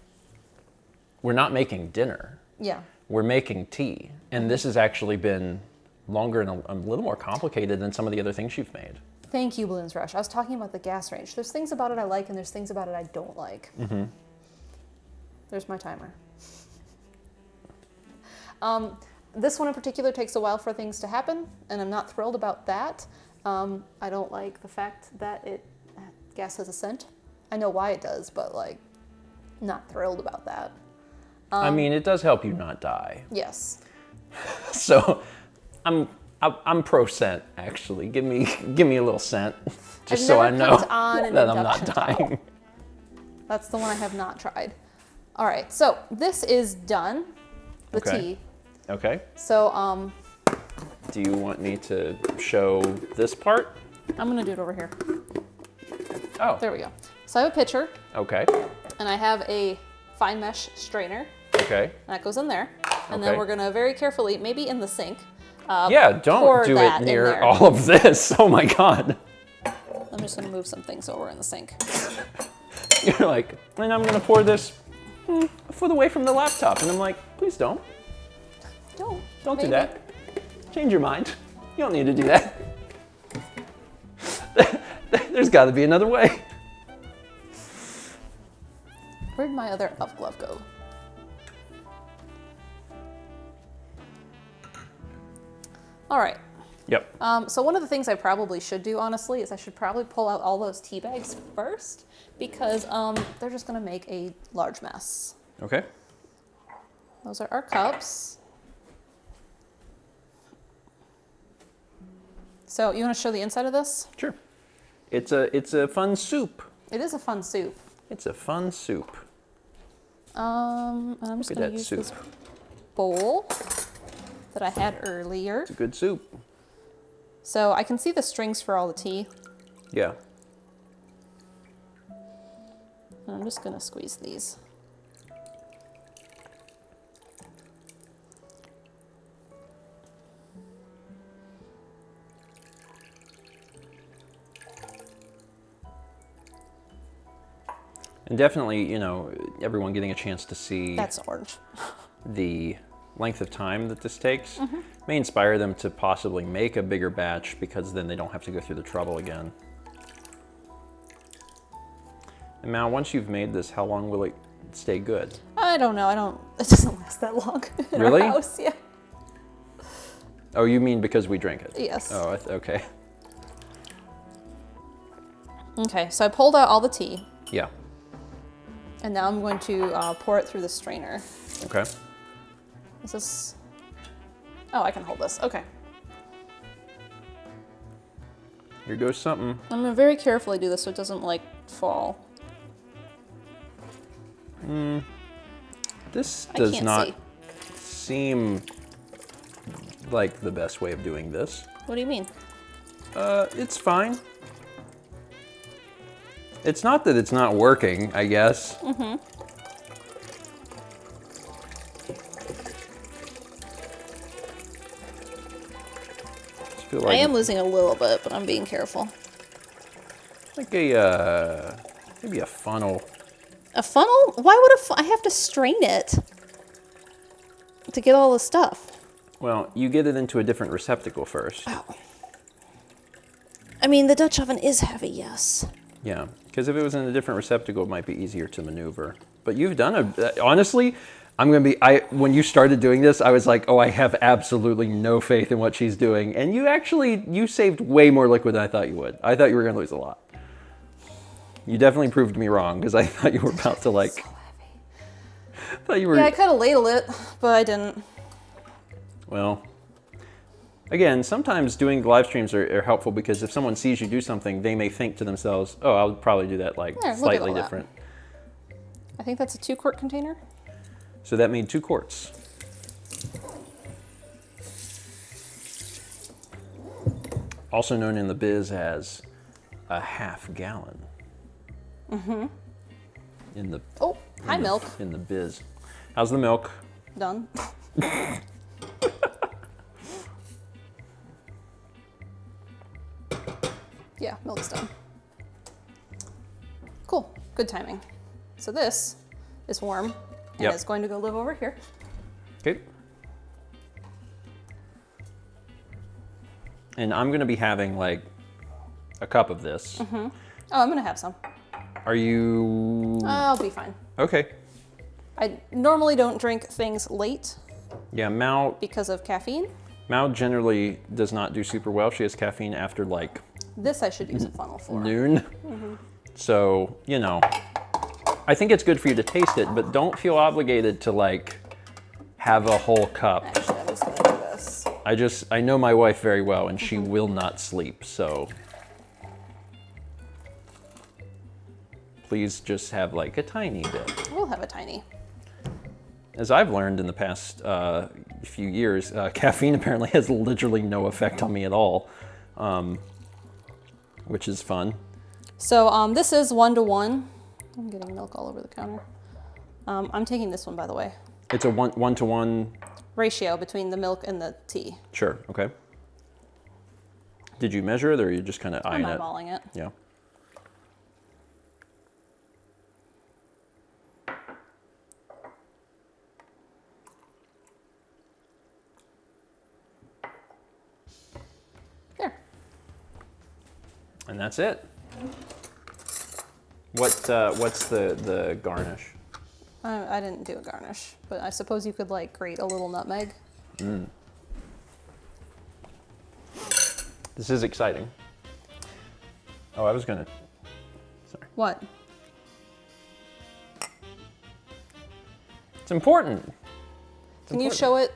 we're not making dinner. Yeah. We're making tea. And this has actually been longer and a little more complicated than some of the other things you've made. Thank you, Balloons Rush. I was talking about the gas range. There's things about it I like, and there's things about it I don't like. Mm-hmm. There's my timer. This one in particular takes a while for things to happen, and I'm not thrilled about that. I don't like the fact that gas has a scent. I know why it does, but like, not thrilled about that. I mean, it does help you not die. Yes. So, I'm pro scent, actually. Give me a little scent, just so I know that I'm not dying. That's the one I have not tried. All right, so this is done. The tea. Okay. So do you want me to show this part? I'm gonna do it over here. Oh. There we go. So I have a pitcher. Okay. And I have a fine mesh strainer. Okay. And that goes in there. And then we're gonna very carefully, maybe in the sink. Yeah, don't do it near all of this. Oh my God. I'm just gonna move some things over in the sink. You're like, and I'm gonna pour this a foot away from the laptop. And I'm like, please don't. Don't do that. Change your mind. You don't need to do that. There's gotta be another way. Where'd my other elf glove go? All right. Yep. So one of the things I probably should do, honestly, is I should probably pull out all those tea bags first, because they're just gonna make a large mess. Okay. Those are our cups. So you want to show the inside of this? Sure. It's a fun soup. It is a fun soup. It's a fun soup. And I'm just gonna use this bowl that I had earlier. It's a good soup. So I can see the strings for all the tea. Yeah. And I'm just gonna squeeze these. And definitely, you know, everyone getting a chance to see That's orange. the length of time that this takes may inspire them to possibly make a bigger batch, because then they don't have to go through the trouble again. And Mal, once you've made this, how long will it stay good? I don't know. It doesn't last that long in Really? our house. Yeah. Oh, you mean because we drink it? Yes. Oh, okay. Okay, so I pulled out all the tea. Yeah. And now I'm going to pour it through the strainer. Okay. Is this... Oh, I can hold this. Okay. Here goes something. I'm going to very carefully do this so it doesn't, like, fall. This I does can't not see. seem like the best way of doing this. What do you mean? It's fine. It's not that it's not working, I guess. Mm-hmm. Just feel like I am losing a little bit, but I'm being careful. like a maybe a funnel. A funnel? Why would I have to strain it to get all the stuff? Well, you get it into a different receptacle first. Oh. I mean, the Dutch oven is heavy, yes. Yeah, because if it was in a different receptacle, it might be easier to maneuver. But you've done honestly, when you started doing this, I was like, oh, I have absolutely no faith in what she's doing. And you saved way more liquid than I thought you would. I thought you were going to lose a lot. You definitely proved me wrong, because I thought you were about to like... So heavy. thought you were... Yeah, I could have ladled it, but I didn't. Well, again, sometimes doing live streams are helpful, because if someone sees you do something, they may think to themselves, oh, I'll probably do that like Yeah, look at slightly all that. different. I think that's a 2-quart container. So that made 2 quarts. Also known in the biz as a half gallon. Mm-hmm. Oh, hi, milk. In the biz. How's the milk? Done. Yeah, milk's done. Cool, good timing. So this is warm, and Yep. it's going to go live over here. Okay. And I'm gonna be having like a cup of this. Mm-hmm. Oh, I'm gonna have some. Are you... I'll be fine. Okay. I normally don't drink things late Yeah, Mao because of caffeine. generally does not do super well. She has caffeine after like This I should use a funnel for. noon. Mm-hmm. So, you know, I think it's good for you to taste it, but don't feel obligated to like have a whole cup. Actually, I'm just gonna do this. I know my wife very well, and she will not sleep, so please just have like a tiny bit. We'll have a tiny. As I've learned in the past few years, caffeine apparently has literally no effect on me at all, which is fun. So this is 1-to-1. I'm getting milk all over the counter. I'm taking this one, by the way. It's a one-to-one Ratio between the milk and the tea. Sure, okay. Did you measure it, or are you just kind of eyeing I'm it? eyeballing it. Yeah. There. And that's it. What's the garnish? I didn't do a garnish, but I suppose you could like grate a little nutmeg. This is exciting. Oh, I was gonna. Sorry. What? It's important. Can you show it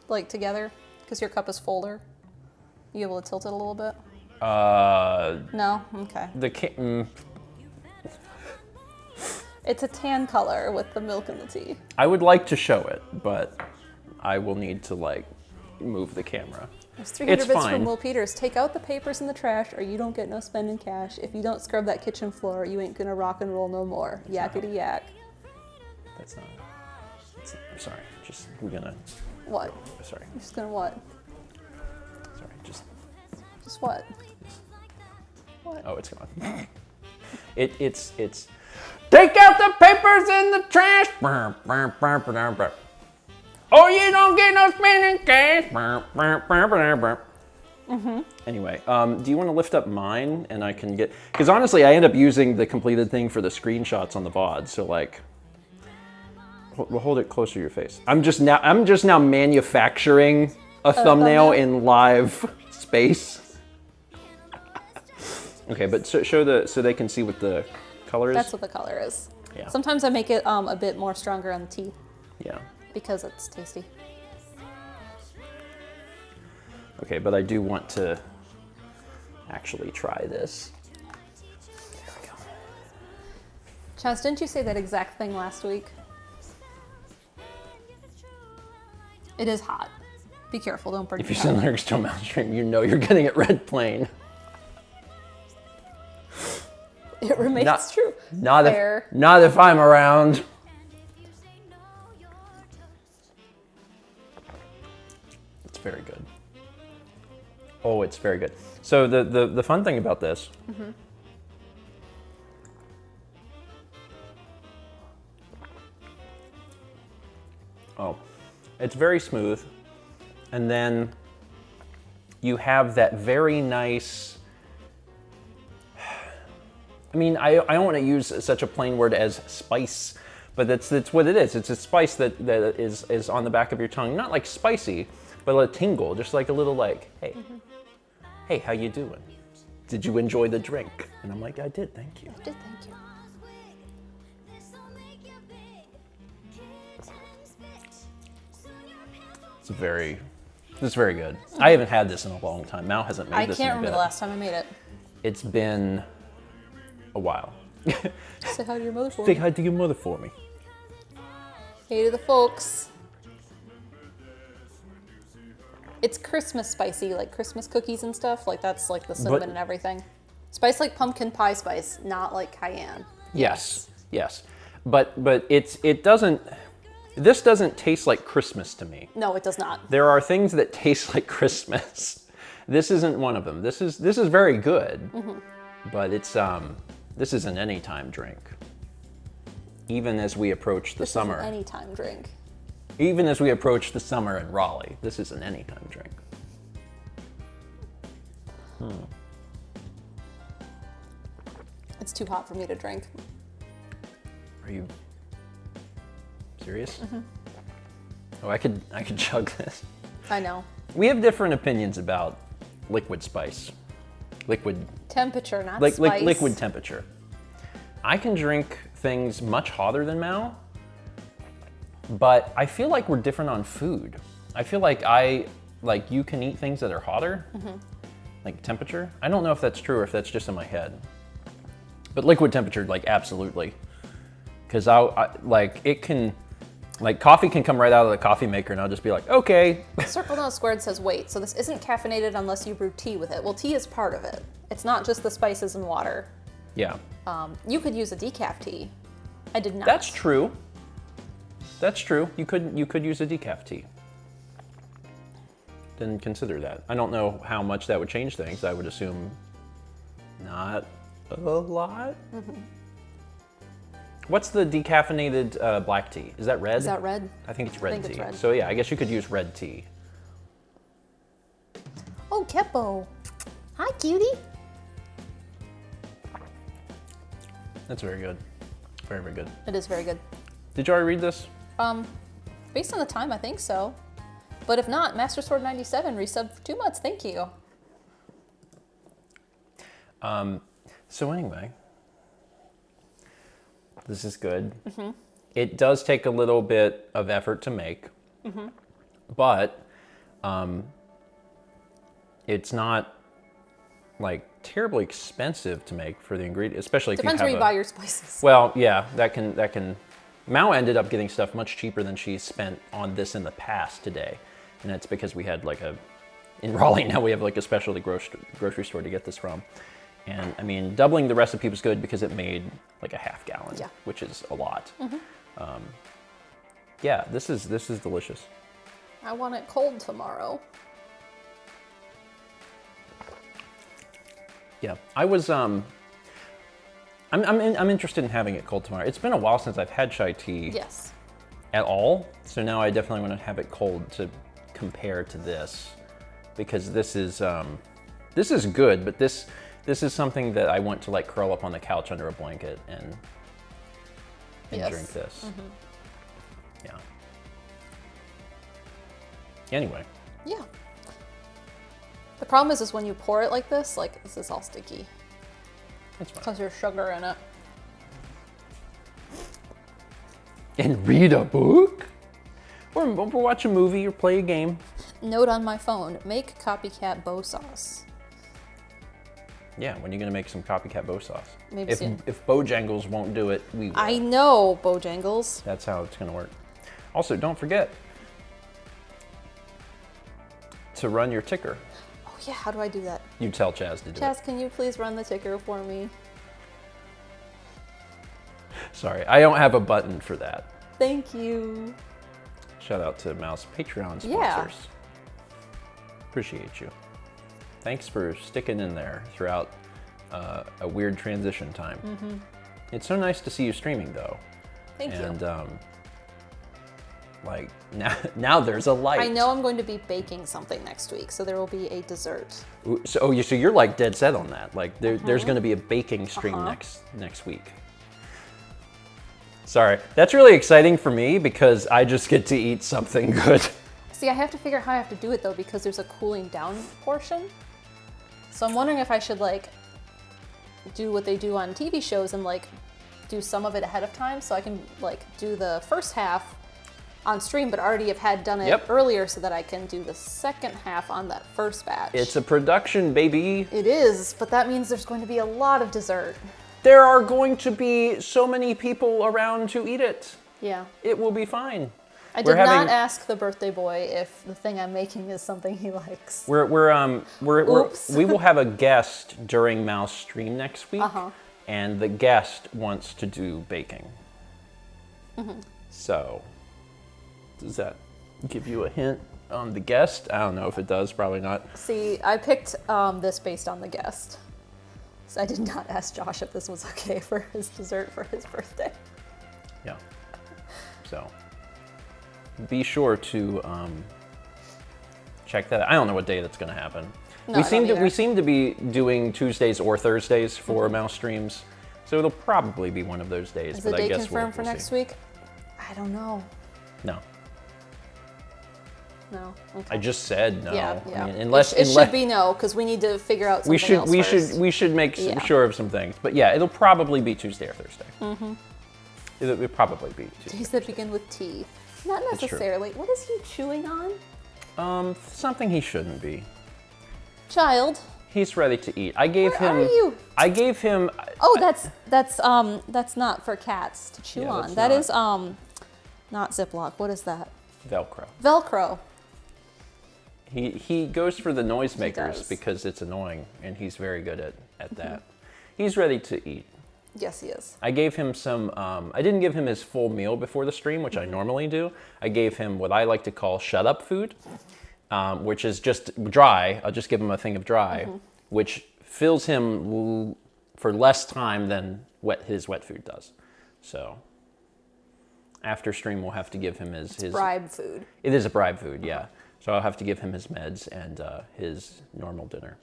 like together? Because your cup is fuller. You able to tilt it a little bit? No. Okay. The It's a tan color with the milk and the tea. I would like to show it, but I will need to like move the camera. There's 300 It's bits fine. from Will Peters. Take out the papers in the trash or you don't get no spending cash. If you don't scrub that kitchen floor, you ain't gonna rock and roll no more. Yakety yak. That's not. I'm sorry. We're gonna. What? Sorry. You're just gonna what? Sorry. Just. Just what? What? Oh, it's gone. It's. Take out the papers in the trash. Oh, you don't get no spending cash. Anyway, do you want to lift up mine and I can get? Because honestly, I end up using the completed thing for the screenshots on the VOD. So like, we'll hold it closer to your face. I'm just now manufacturing a thumbnail in live space. Okay, but show so they can see what the color is. That's what the color is. Yeah. Sometimes I make it a bit more stronger on the tea Yeah. because it's tasty. Okay, but I do want to actually try this. There we go. Chaz, didn't you say that exact thing last week? It is hot. Be careful, don't burn If your you send tongue. lyrics to a mountain stream, you know you're getting it red plain. It remains Not- true. Not Fair. not if I'm around. It's very good. Oh, it's very good. So the fun thing about this. Oh, it's very smooth. And then you have that very nice, I mean, I don't want to use such a plain word as spice, but that's what it is. It's a spice that is on the back of your tongue. Not like spicy, but a tingle, just like a little like, hey, hey, how you doing? Did you enjoy the drink? And I'm like, I did, thank you. I did, thank you. This is very good. I haven't had this in a long time. Mal hasn't made I this can't in a remember bit. the last time I made it. It's been a while. Say hi to your mother for Say me. hi to your mother for me. Hey to the folks. It's Christmas spicy, like Christmas cookies and stuff. Like that's like the cinnamon and everything. Spice like pumpkin pie spice, not like cayenne. Yes, yes. But it doesn't, this doesn't taste like Christmas to me. No, it does not. There are things that taste like Christmas. This isn't one of them. This is very good, but it's this is an anytime drink. Even as we approach the summer. This is an anytime drink. Even as we approach the summer in Raleigh, this is an anytime drink. It's too hot for me to drink. Are you serious? Oh, I could chug this. I know. We have different opinions about liquid spice. Liquid Temperature, not like spice. liquid temperature. I can drink things much hotter than Mal, but I feel like we're different on food. I feel like you can eat things that are hotter, like temperature. I don't know if that's true or if that's just in my head. But liquid temperature, like absolutely, because coffee can come right out of the coffee maker, and I'll just be like, okay. Circle Not Squared says, wait, so this isn't caffeinated unless you brew tea with it. Well, tea is part of it. It's not just the spices and water. Yeah. You could use a decaf tea. I did not. That's true. That's true. You could use a decaf tea. Didn't consider that. I don't know how much that would change things. I would assume not a lot. What's the decaffeinated black tea? Is that red? Is that red? I think it's red think tea. it's red. So yeah, I guess you could use red tea. Oh, Keppo. Hi, cutie. That's very good. Very, very good. It is very good. Did you already read this? Based on the time, I think so. But if not, Master Sword 97 resub for 2 months. Thank you. So anyway, this is good. It does take a little bit of effort to make, but it's not like terribly expensive to make for the ingredient, especially if Depends you where have you buy your spices. Well, yeah, that can. Mao ended up getting stuff much cheaper than she spent on this in the past today, and that's because we had in Raleigh now we have a specialty grocery store to get this from. And I mean, doubling the recipe was good because it made a half gallon, which is a lot. Yeah, this is delicious. I want it cold tomorrow. Yeah, I was I'm interested in having it cold tomorrow. It's been a while since I've had chai tea Yes. at all, so now I definitely want to have it cold to compare to this, because this is good, but this is something that I want to curl up on the couch under a blanket and Yes. drink this. Yeah. Anyway. Yeah. The problem is when you pour it like this is all sticky. That's fine. Because there's sugar in it. And read a book? Or watch a movie or play a game. Note on my phone, make copycat bow sauce. Yeah, when are you gonna make some copycat bow sauce? Maybe soon. If Bojangles won't do it, we will. I know, Bojangles. That's how it's gonna work. Also, don't forget to run your ticker. Oh yeah, how do I do that? You tell Chaz to do it. Chaz, can you please run the ticker for me? Sorry, I don't have a button for that. Thank you. Shout out to Mouse Patreon sponsors. Yeah. Appreciate you. Thanks for sticking in there throughout a weird transition time. It's so nice to see you streaming though. Thank you. And like now there's a light. I know I'm going to be baking something next week, so there will be a dessert. So you're like dead set on that. Like there's going to be a baking stream next week. Sorry, that's really exciting for me because I just get to eat something good. See, I have to figure out how I have to do it though because there's a cooling down portion. So I'm wondering if I should like do what they do on TV shows and like do some of it ahead of time so I can like do the first half on stream but already have done it earlier so that I can do the second half on that first batch. It's a production, baby. It is, but that means there's going to be a lot of dessert. There are going to be so many people around to eat it. Yeah. It will be fine. I did not ask the birthday boy if the thing I'm making is something he likes. We will have a guest during Mouse stream next week, and the guest wants to do baking. So, does that give you a hint on the guest? I don't know if it does, probably not. See, I picked this based on the guest. So I did not ask Josh if this was okay for his dessert for his birthday. Yeah. So, be sure to check that out. I don't know what day that's going to happen. No, we seem to be doing Tuesdays or Thursdays for Mouse streams, so it'll probably be one of those days. Is the date confirmed for next week? I don't know. No. No. Okay. I just said no. Yeah. I mean, unless it should be no because we need to figure out something else first. We should make sure of some things. But yeah, it'll probably be Tuesday or Thursday. It'll probably be Tuesday. Days that begin with T. Not necessarily. What is he chewing on? Something he shouldn't be. Child. He's ready to eat. I gave him. Where are you? I gave him. Oh, that's not for cats to chew on. That is not Ziploc. What is that? Velcro. Velcro. He goes for the noisemakers because it's annoying, and he's very good at that. He's ready to eat. Yes, he is. I gave him some, I didn't give him his full meal before the stream, which I normally do. I gave him what I like to call shut up food, which is just dry. I'll just give him a thing of dry, which fills him for less time than his wet food does. So after stream, we'll have to give him his bribe food. It is a bribe food, yeah. So I'll have to give him his meds and his normal dinner.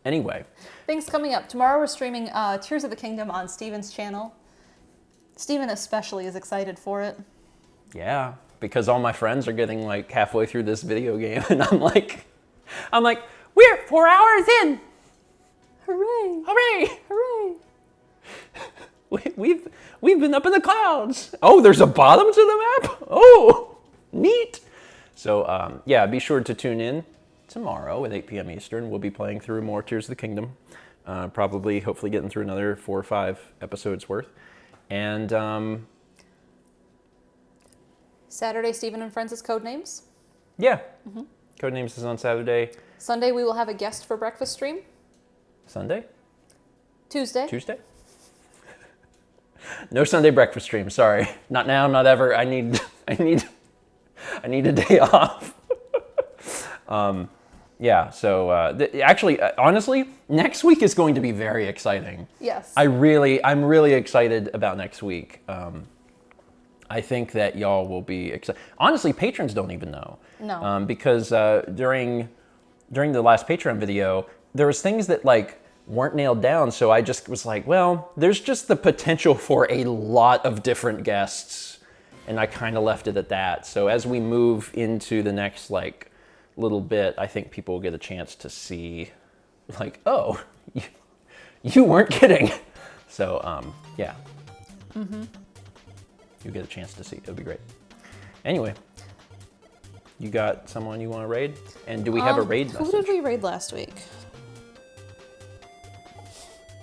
Anyway. Things coming up. Tomorrow we're streaming Tears of the Kingdom on Steven's channel. Steven especially is excited for it. Yeah, because all my friends are getting like halfway through this video game and I'm like, we're 4 hours in. Hooray. Hooray. Hooray. We've been up in the clouds. Oh, there's a bottom to the map? Oh, neat. So yeah, be sure to tune in tomorrow at 8 p.m. Eastern. We'll be playing through more Tears of the Kingdom. Hopefully getting through another 4 or 5 episodes worth. And Saturday, Steven and Friends' Codenames. Yeah. Codenames is on Saturday. Sunday, we will have a guest for breakfast stream. Sunday? Tuesday. No Sunday breakfast stream, sorry. Not now, not ever. I need a day off. Yeah, so actually, honestly, next week is going to be very exciting. Yes. I'm really excited about next week. I think that y'all will be excited. Honestly, patrons don't even know. No. Because during the last Patreon video, there was things that like weren't nailed down. So I just was like, well, there's just the potential for a lot of different guests. And I kind of left it at that. So as we move into the next like little bit, I think people will get a chance to see like, oh, you weren't kidding. So yeah. You get a chance to see. It'll be great. Anyway, you got someone you want to raid? And do we have a raid message? Who did we raid last week?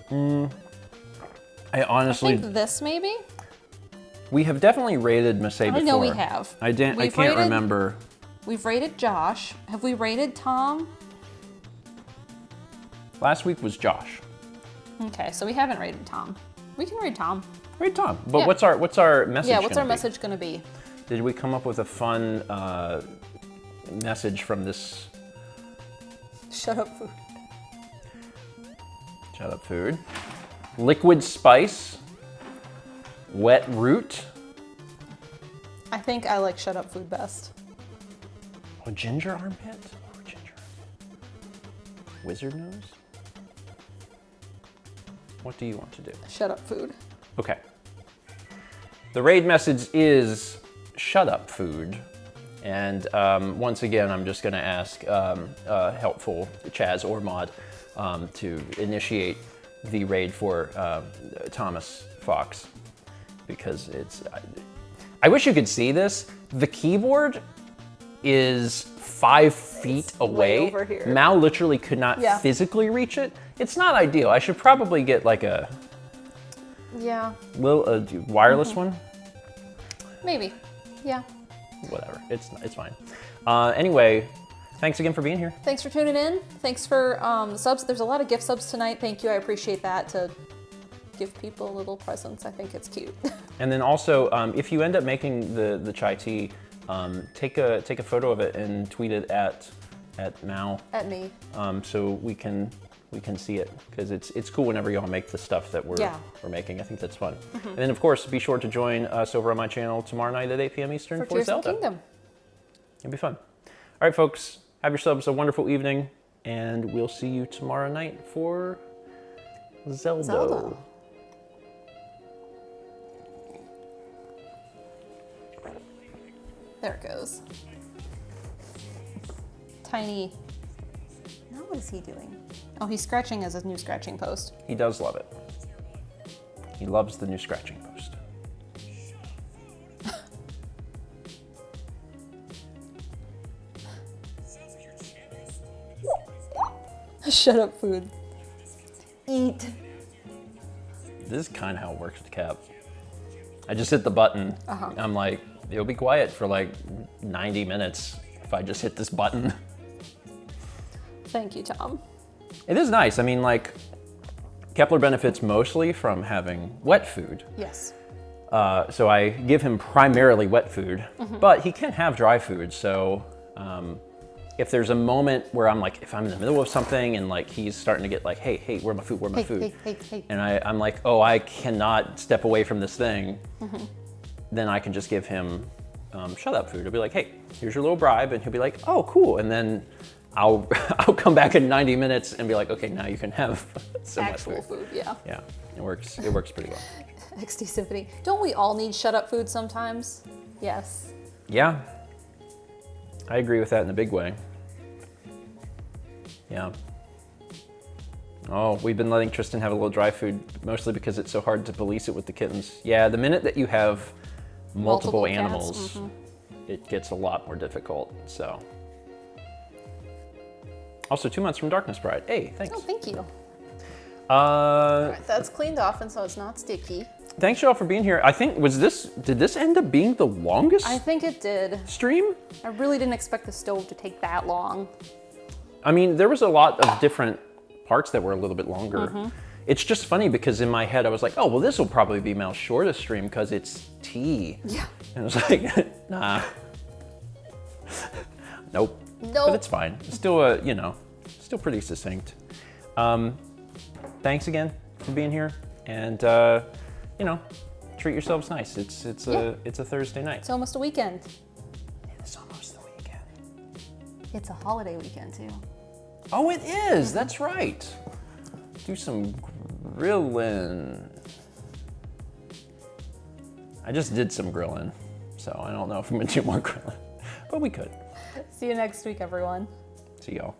I honestly, I think this maybe? we have definitely rated Masay before. I know we have. I can't remember. We've rated Josh. Have we rated Tom? Last week was Josh. Okay, so we haven't rated Tom. We can rate Tom. Rate Tom. But Yeah. what's our message? Yeah, what's our gonna be? message gonna be? Did we come up with a fun message from this? Shut up, food. Shut up, food. Liquid spice. Wet root. I think I like shut up food best. Oh, ginger armpit? Oh, ginger armpit. Wizard nose? What do you want to do? Shut up food. Okay. The raid message is shut up food. And once again, I'm just gonna ask helpful Chaz or Maud to initiate the raid for Thomas Fox, because I wish you could see this. The keyboard is 5 feet away. Way over here. Mal literally could not physically reach it. It's not ideal. I should probably get like a little wireless one. Maybe. Yeah. Whatever. It's fine. Anyway, thanks again for being here. Thanks for tuning in. Thanks for subs. There's a lot of gift subs tonight. Thank you. I appreciate that. To give people little presents. I think it's cute. And then also, if you end up making the chai tea, take a photo of it and tweet it at Mal. At me. So we can see it, because it's cool whenever y'all make the stuff that we're making. I think that's fun. And then of course, be sure to join us over on my channel tomorrow night at 8 p.m. Eastern for Tears of Zelda. Kingdom. It'll be fun. All right, folks, have yourselves a wonderful evening, and we'll see you tomorrow night for Zelda. There it goes. Tiny. Now what is he doing? Oh, he's scratching as a new scratching post. He does love it. He loves the new scratching post. Shut up, food. Eat. This is kind of how it works with Cap. I just hit the button. I'm like, it'll be quiet for like 90 minutes if I just hit this button. Thank you, Tom. It is nice. I mean, like, Kepler benefits mostly from having wet food. Yes. So I give him primarily wet food, but he can have dry food. So if there's a moment where I'm like, if I'm in the middle of something and like he's starting to get like, hey, where's my food, where's my food? Hey. And I'm like, oh, I cannot step away from this thing. Then I can just give him shut up food. I'll be like, hey, here's your little bribe. And he'll be like, oh, cool. And then I'll come back in 90 minutes and be like, okay, now you can have some Actual food, yeah. Yeah, it works pretty well. XD Symphony. Don't we all need shut up food sometimes? Yes. Yeah, I agree with that in a big way. Yeah. Oh, we've been letting Tristan have a little dry food, mostly because it's so hard to police it with the kittens. Yeah, the minute that you have multiple animals, it gets a lot more difficult, so. Also, 2 months from Darkness Bride. Hey, thanks. Oh, thank you. All right, that's cleaned off, and so it's not sticky. Thanks y'all for being here. I think, did this end up being the longest I think it did. stream? I really didn't expect the stove to take that long. I mean, there was a lot of different parts that were a little bit longer. It's just funny because in my head I was like, oh, well, this will probably be Mal's shortest stream because it's tea. Yeah. And I was like, nah. Nope. But it's fine. It's still still pretty succinct. Thanks again for being here, and treat yourselves nice. It's a Thursday night. It's almost a weekend. It's almost the weekend. It's a holiday weekend too. Oh, it is. That's right. Do some grilling. I just did some grilling, so I don't know if I'm gonna do more grilling, but we could. See you next week, everyone. See y'all.